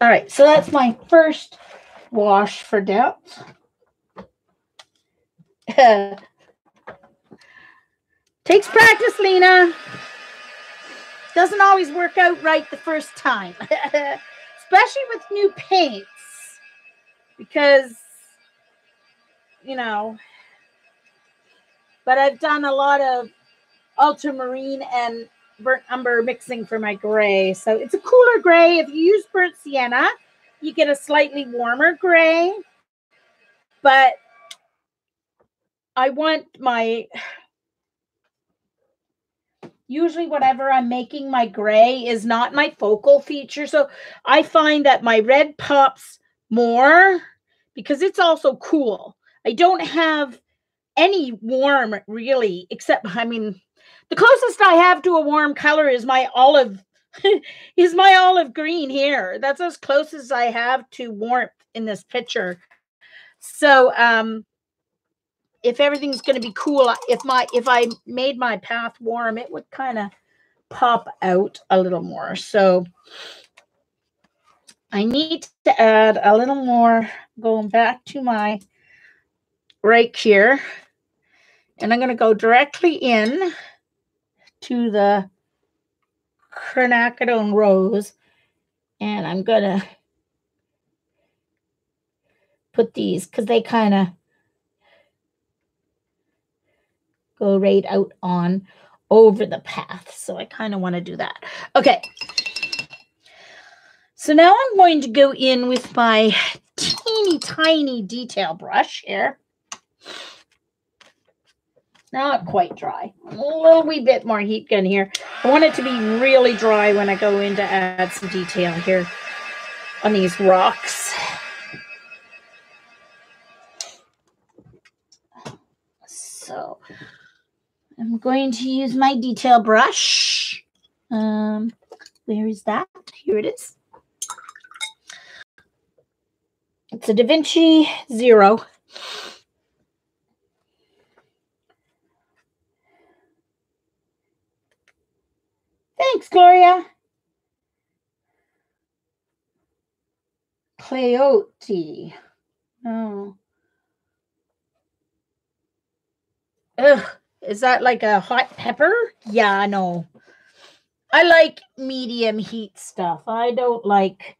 S2: All right, so that's my first wash for depth. Takes practice, Lena. Doesn't always work out right the first time, especially with new paints, because, you know, but I've done a lot of ultramarine and burnt umber mixing for my gray. So it's a cooler gray. If you use burnt sienna, you get a slightly warmer gray. But I want my, usually whatever I'm making my gray is not my focal feature. So I find that my red pops more because it's also cool. I don't have any warm really, except, I mean, the closest I have to a warm color is my olive is my olive green here. That's as close as I have to warmth in this picture. So if everything's going to be cool, if I made my path warm, it would kind of pop out a little more. So I need to add a little more, going back to my rake here, and I'm going to go directly in to the quinacridone rose, and I'm going to put these because they kind of go right out on over the path. So I kind of want to do that. Okay. So now I'm going to go in with my teeny tiny detail brush here. Not quite dry. A little wee bit more heat gun here. I want it to be really dry when I go in to add some detail here on these rocks. So I'm going to use my detail brush. Where is that? Here it is. It's a Da Vinci 0. Thanks, Gloria. Cleote. Oh. Ugh. Is that like a hot pepper? Yeah, no. I like medium heat stuff. I don't like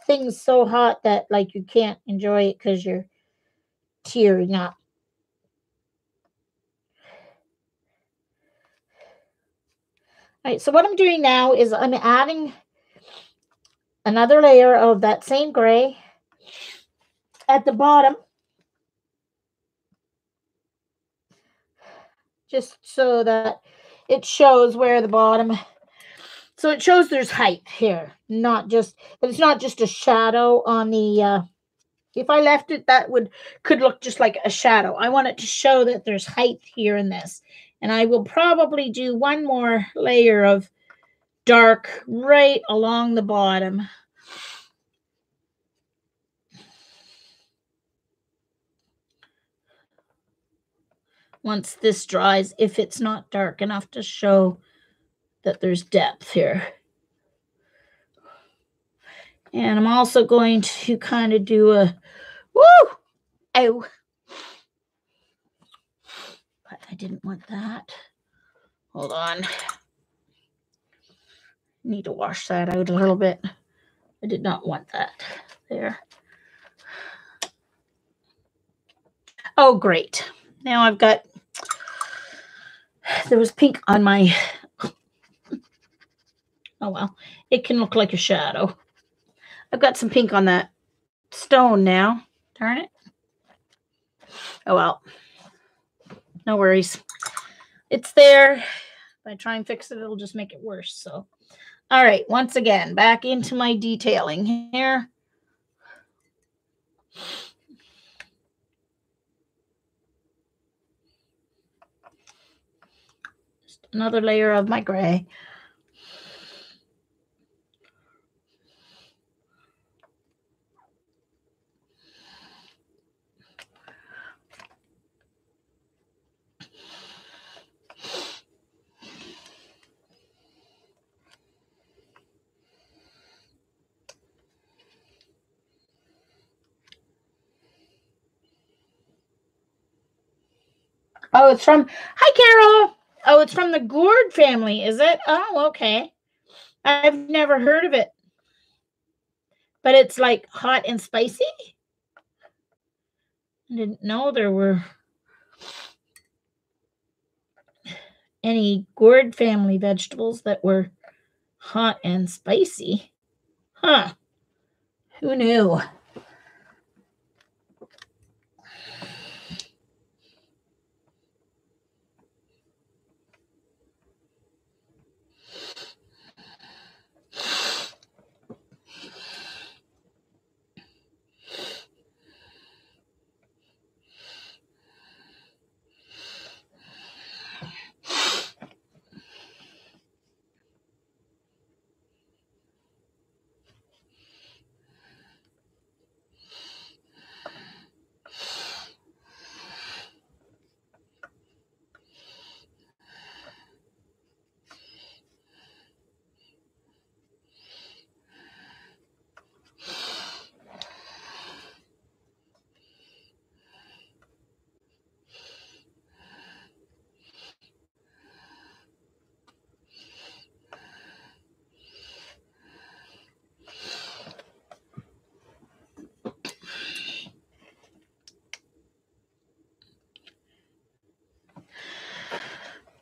S2: things so hot that like you can't enjoy it because you're tearing up. All right, so what I'm doing now is I'm adding another layer of that same gray at the bottom, just so that it shows where the bottom, so it shows there's height here, not just, but it's not just a shadow on the, if I left it, that could look just like a shadow. I want it to show that there's height here in this. And I will probably do one more layer of dark right along the bottom. once this dries, if it's not dark enough to show that there's depth here. And I'm also going to kind of do a, woo, ow. But I didn't want that. Hold on. Need to wash that out a little bit. I did not want that there. Oh, great. Now I've got, there was pink on my, oh well, it can look like a shadow. I've got some pink on that stone now. Darn it. Oh well, no worries. It's there. If I try and fix it, it'll just make it worse. So, all right, once again, back into my detailing here. Just another layer of my gray. Oh, it's from, hi, Carol. Oh, it's from the gourd family, is it? Oh, okay. I've never heard of it. But it's like hot and spicy? I didn't know there were any gourd family vegetables that were hot and spicy. Huh. Who knew?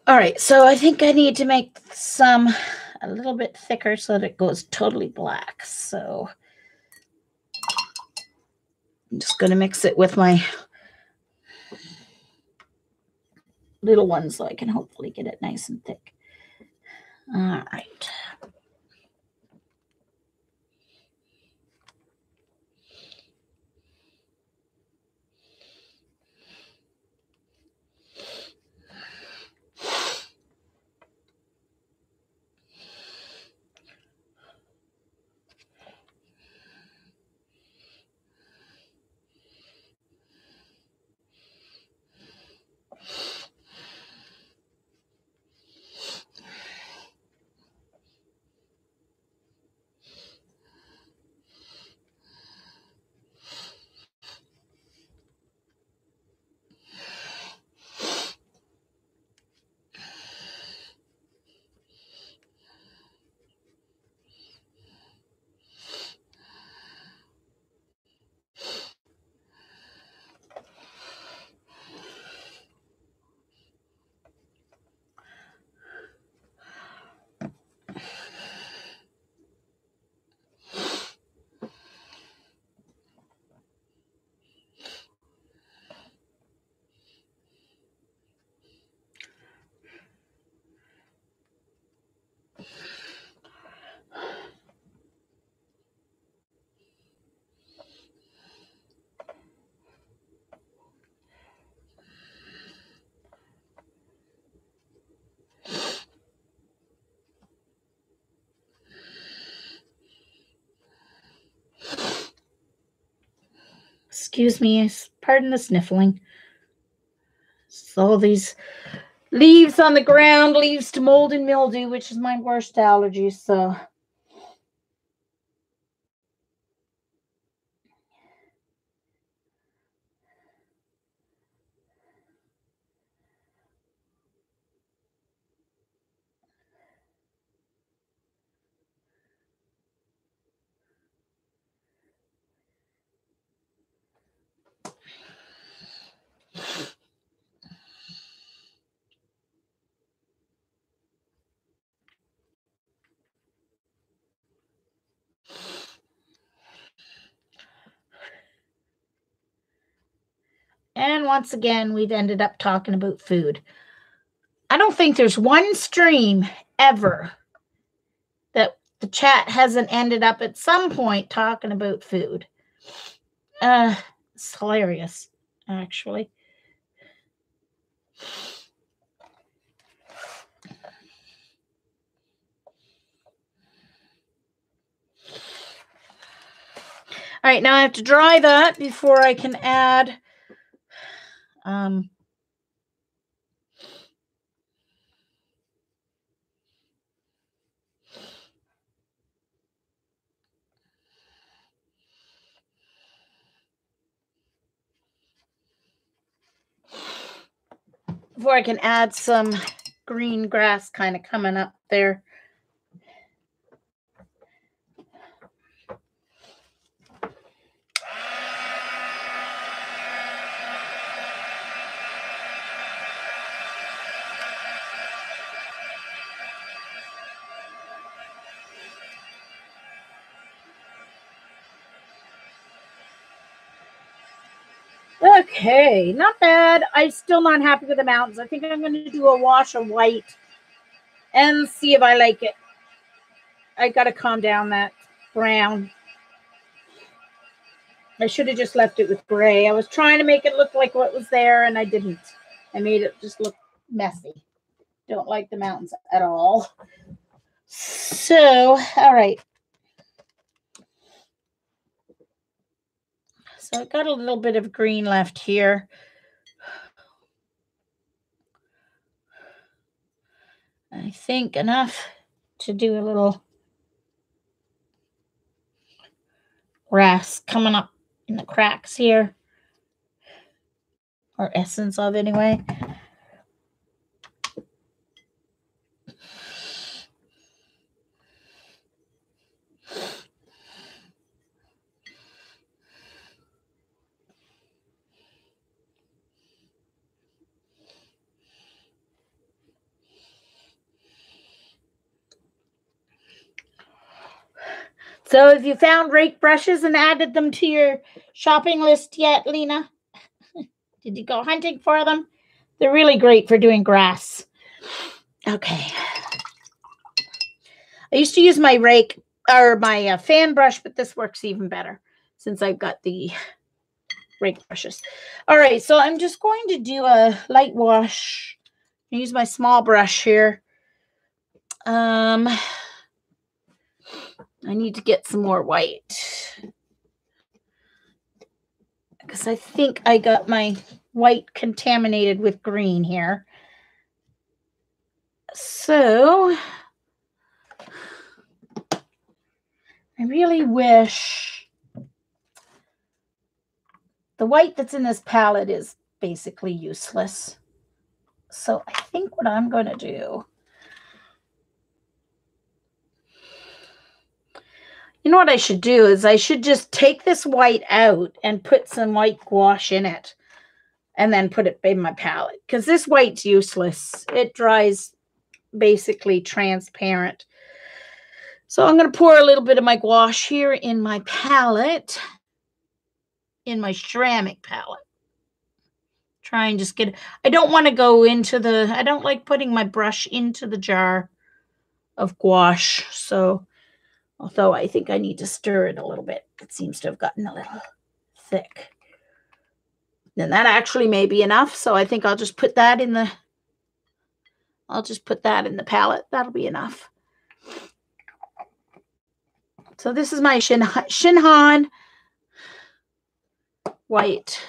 S2: All right, so I think I need to make some a little bit thicker so that it goes totally black. So I'm just going to mix it with my little one so I can hopefully get it nice and thick. All right. Excuse me, pardon the sniffling. So all these leaves on the ground, leaves to mold and mildew, which is my worst allergy. So and once again, we've ended up talking about food. I don't think there's one stream ever that the chat hasn't ended up at some point talking about food. It's hilarious, actually. All right, now I have to dry that before I can add some green grass kind of coming up there. Okay, not bad. I'm still not happy with the mountains. I think I'm going to do a wash of white and see if I like it. I got to calm down that brown. I should have just left it with gray. I was trying to make it look like what was there, and I didn't. I made it just look messy. Don't like the mountains at all. So, all right. So I got a little bit of green left here. I think enough to do a little grass coming up in the cracks here. Or essence of anyway. So have you found rake brushes and added them to your shopping list yet, Lena? Did you go hunting for them? They're really great for doing grass. Okay. I used to use my rake or my fan brush, but this works even better since I've got the rake brushes. All right, so I'm just going to do a light wash. I use my small brush here. I need to get some more white because I think I got my white contaminated with green here. So I really wish the white that's in this palette is basically useless. So I think what I'm going to do, you know what I should do is I should just take this white out and put some white gouache in it and then put it in my palette because this white's useless. It dries basically transparent. So I'm going to pour a little bit of my gouache here in my palette, in my ceramic palette. Try and just get, I don't want to go into the, I don't like putting my brush into the jar of gouache. So although I think I need to stir it a little bit, it seems to have gotten a little thick. And that actually may be enough. So I think I'll just put that in the, palette. That'll be enough. So this is my Shinhan white.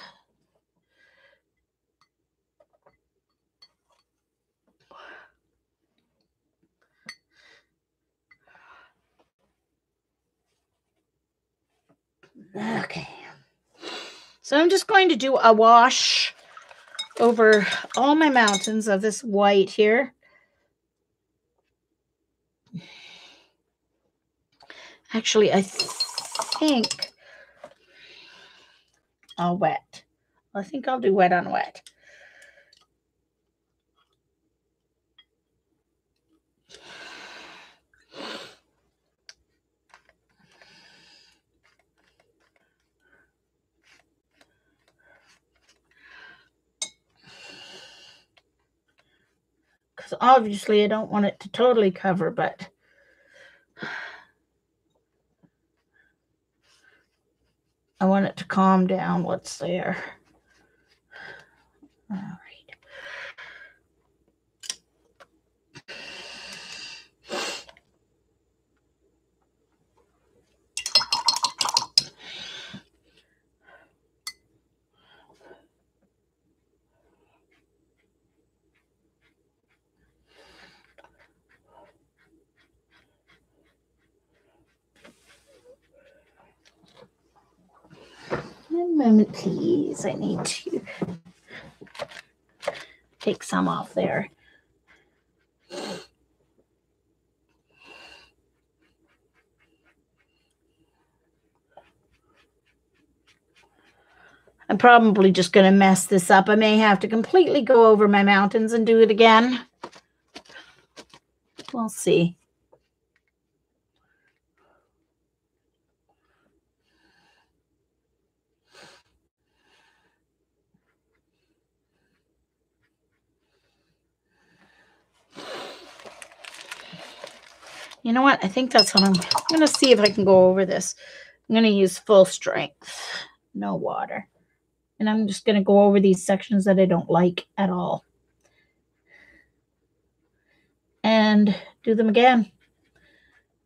S2: Okay. So I'm just going to do a wash over all my mountains of this white here. Actually, I think I'll wet. I think I'll do wet on wet. Because obviously I don't want it to totally cover, but I want it to calm down what's there. All right. One moment, please. I need to take some off there. I'm probably just going to mess this up. I may have to completely go over my mountains and do it again. We'll see. You know what? I think that's what I'm going to see if I can go over this. I'm going to use full strength, no water. And I'm just going to go over these sections that I don't like at all. And do them again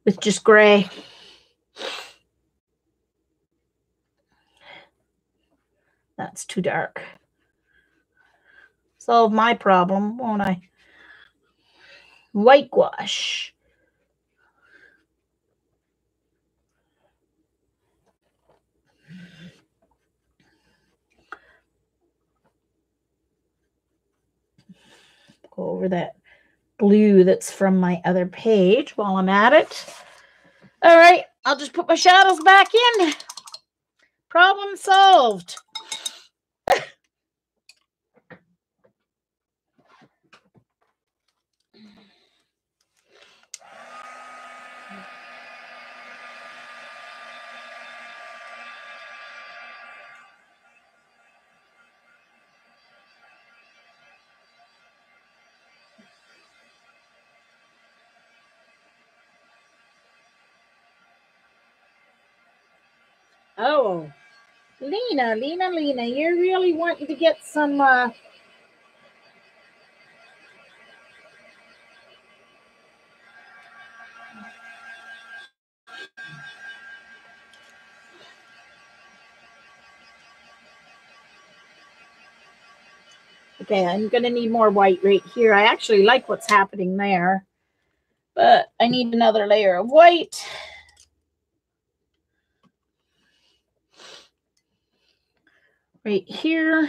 S2: with just gray. That's too dark. Solve my problem, won't I? Whitewash. Go over that blue that's from my other page while I'm at it. All right, I'll just put my shadows back in. Problem solved. Oh, Lena, you're really wanting to get some okay, I'm gonna need more white right here. I actually like what's happening there, but I need another layer of white. Right here.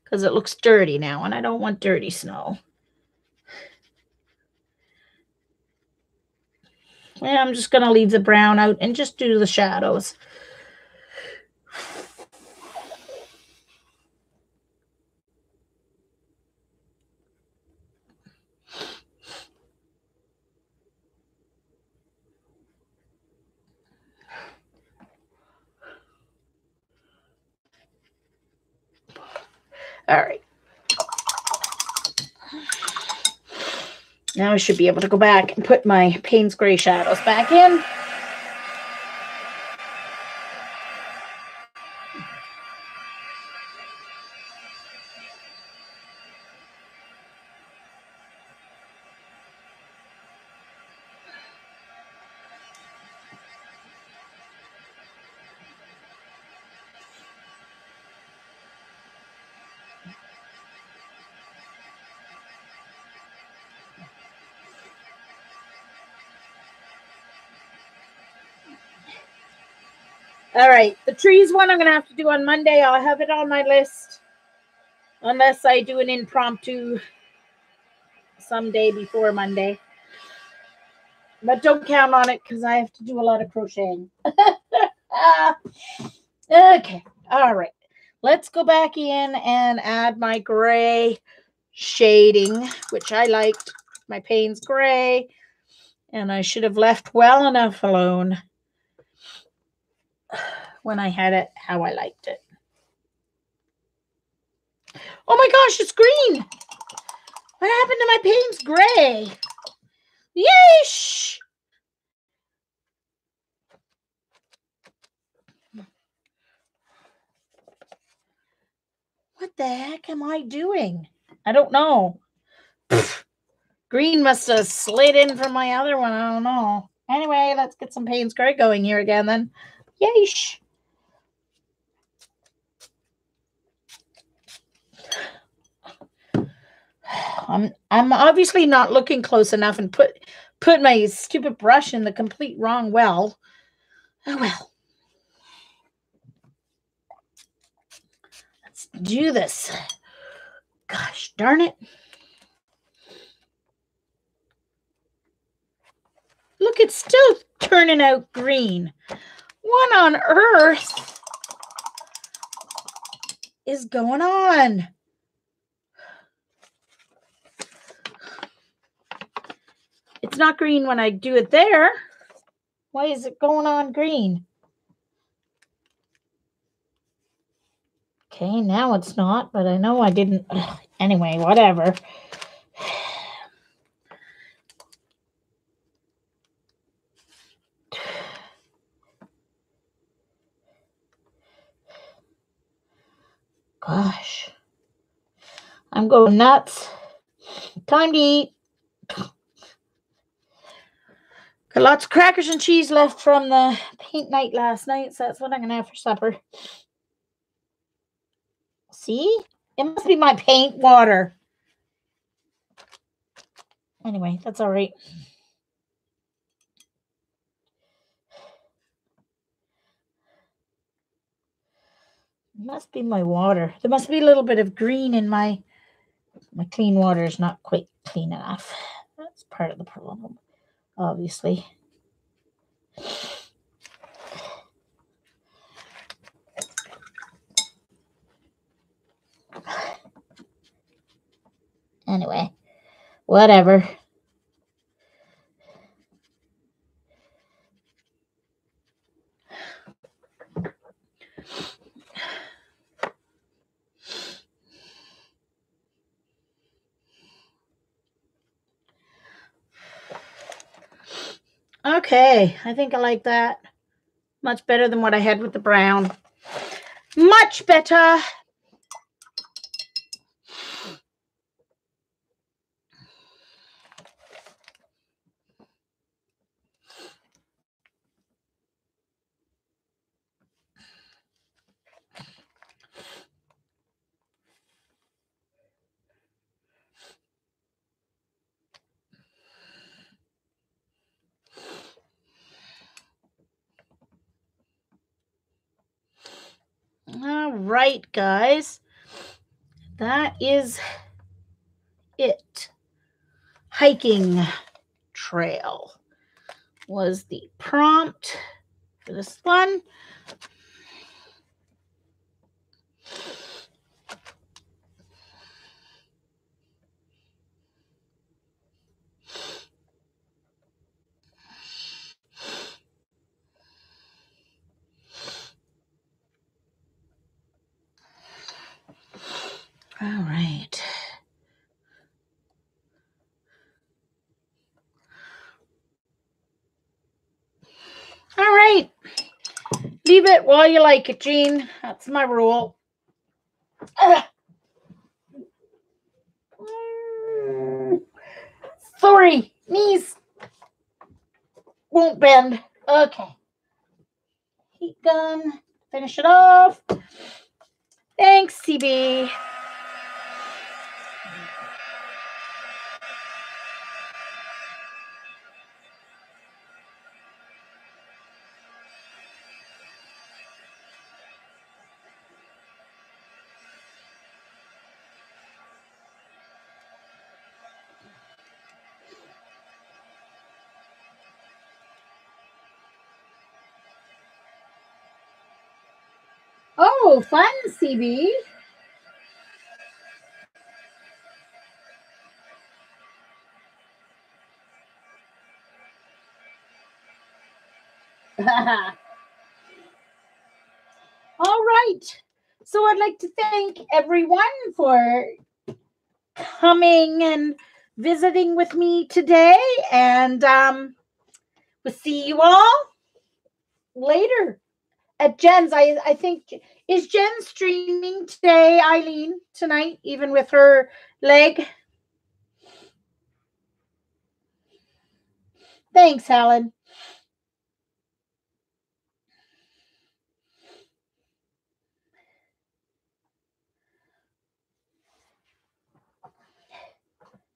S2: Because it looks dirty now, and I don't want dirty snow. And I'm just going to leave the brown out and just do the shadows. All right. Now I should be able to go back and put my Payne's Gray shadows back in.
S1: All right, the trees one I'm going to have to do on Monday. I'll have it on my list. Unless I do an impromptu someday before Monday. But don't count on it because I have to do a lot of crocheting. Okay, all right. Let's go back in and add my gray shading, which I liked. My Payne's gray. And I should have left well enough alone when I had it how I liked it. Oh my gosh, it's green. What happened to my Payne's gray? Yeesh. What the heck am I doing? I don't know. Green must have slid in from my other one. I don't know. Anyway, let's get some Payne's gray going here again then. Yeesh. I'm obviously not looking close enough and put my stupid brush in the complete wrong well. Oh well. Let's do this. Gosh darn it. Look, it's still turning out green. What on earth is going on? It's not green when I do it there. Why is it going on green? Okay, now it's not, but I know I didn't. Anyway, whatever. Gosh. I'm going nuts. Time to eat. Got lots of crackers and cheese left from the paint night last night, so that's what I'm going to have for supper. See? It must be my paint water. Anyway, that's all right. It must be my water. There must be a little bit of green in my clean water is not quite clean enough. That's part of the problem, obviously. Anyway, whatever. Okay, I think I like that. Much better than what I had with the brown. Much better. All right, guys. That is it. Hiking trail was the prompt for this one. All right. All right. Leave it while you like it, Jean. That's my rule. Sorry, knees won't bend. Okay. Heat gun. Finish it off. Thanks, CB.
S2: Oh, fun, CB. All right. So I'd like to thank everyone for coming and visiting with me today. And we'll see you all later at Jen's. I think, is Jen streaming today, Eileen, tonight, even with her leg? Thanks, Helen.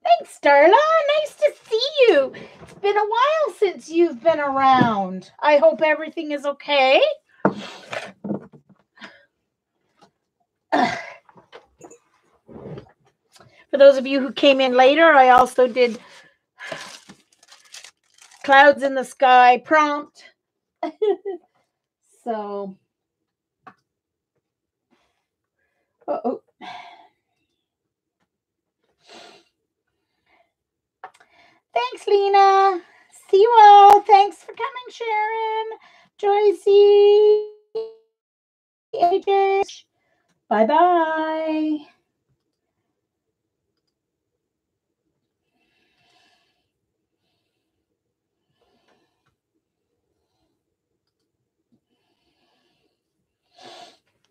S2: Thanks, Darla. Nice to see you. It's been a while since you've been around. I hope everything is okay. For those of you who came in later, I also did clouds in the sky prompt. So, uh-oh. Thanks, Lena. See you all. Thanks for coming, Sharon, Joycey, AJ. Bye-bye.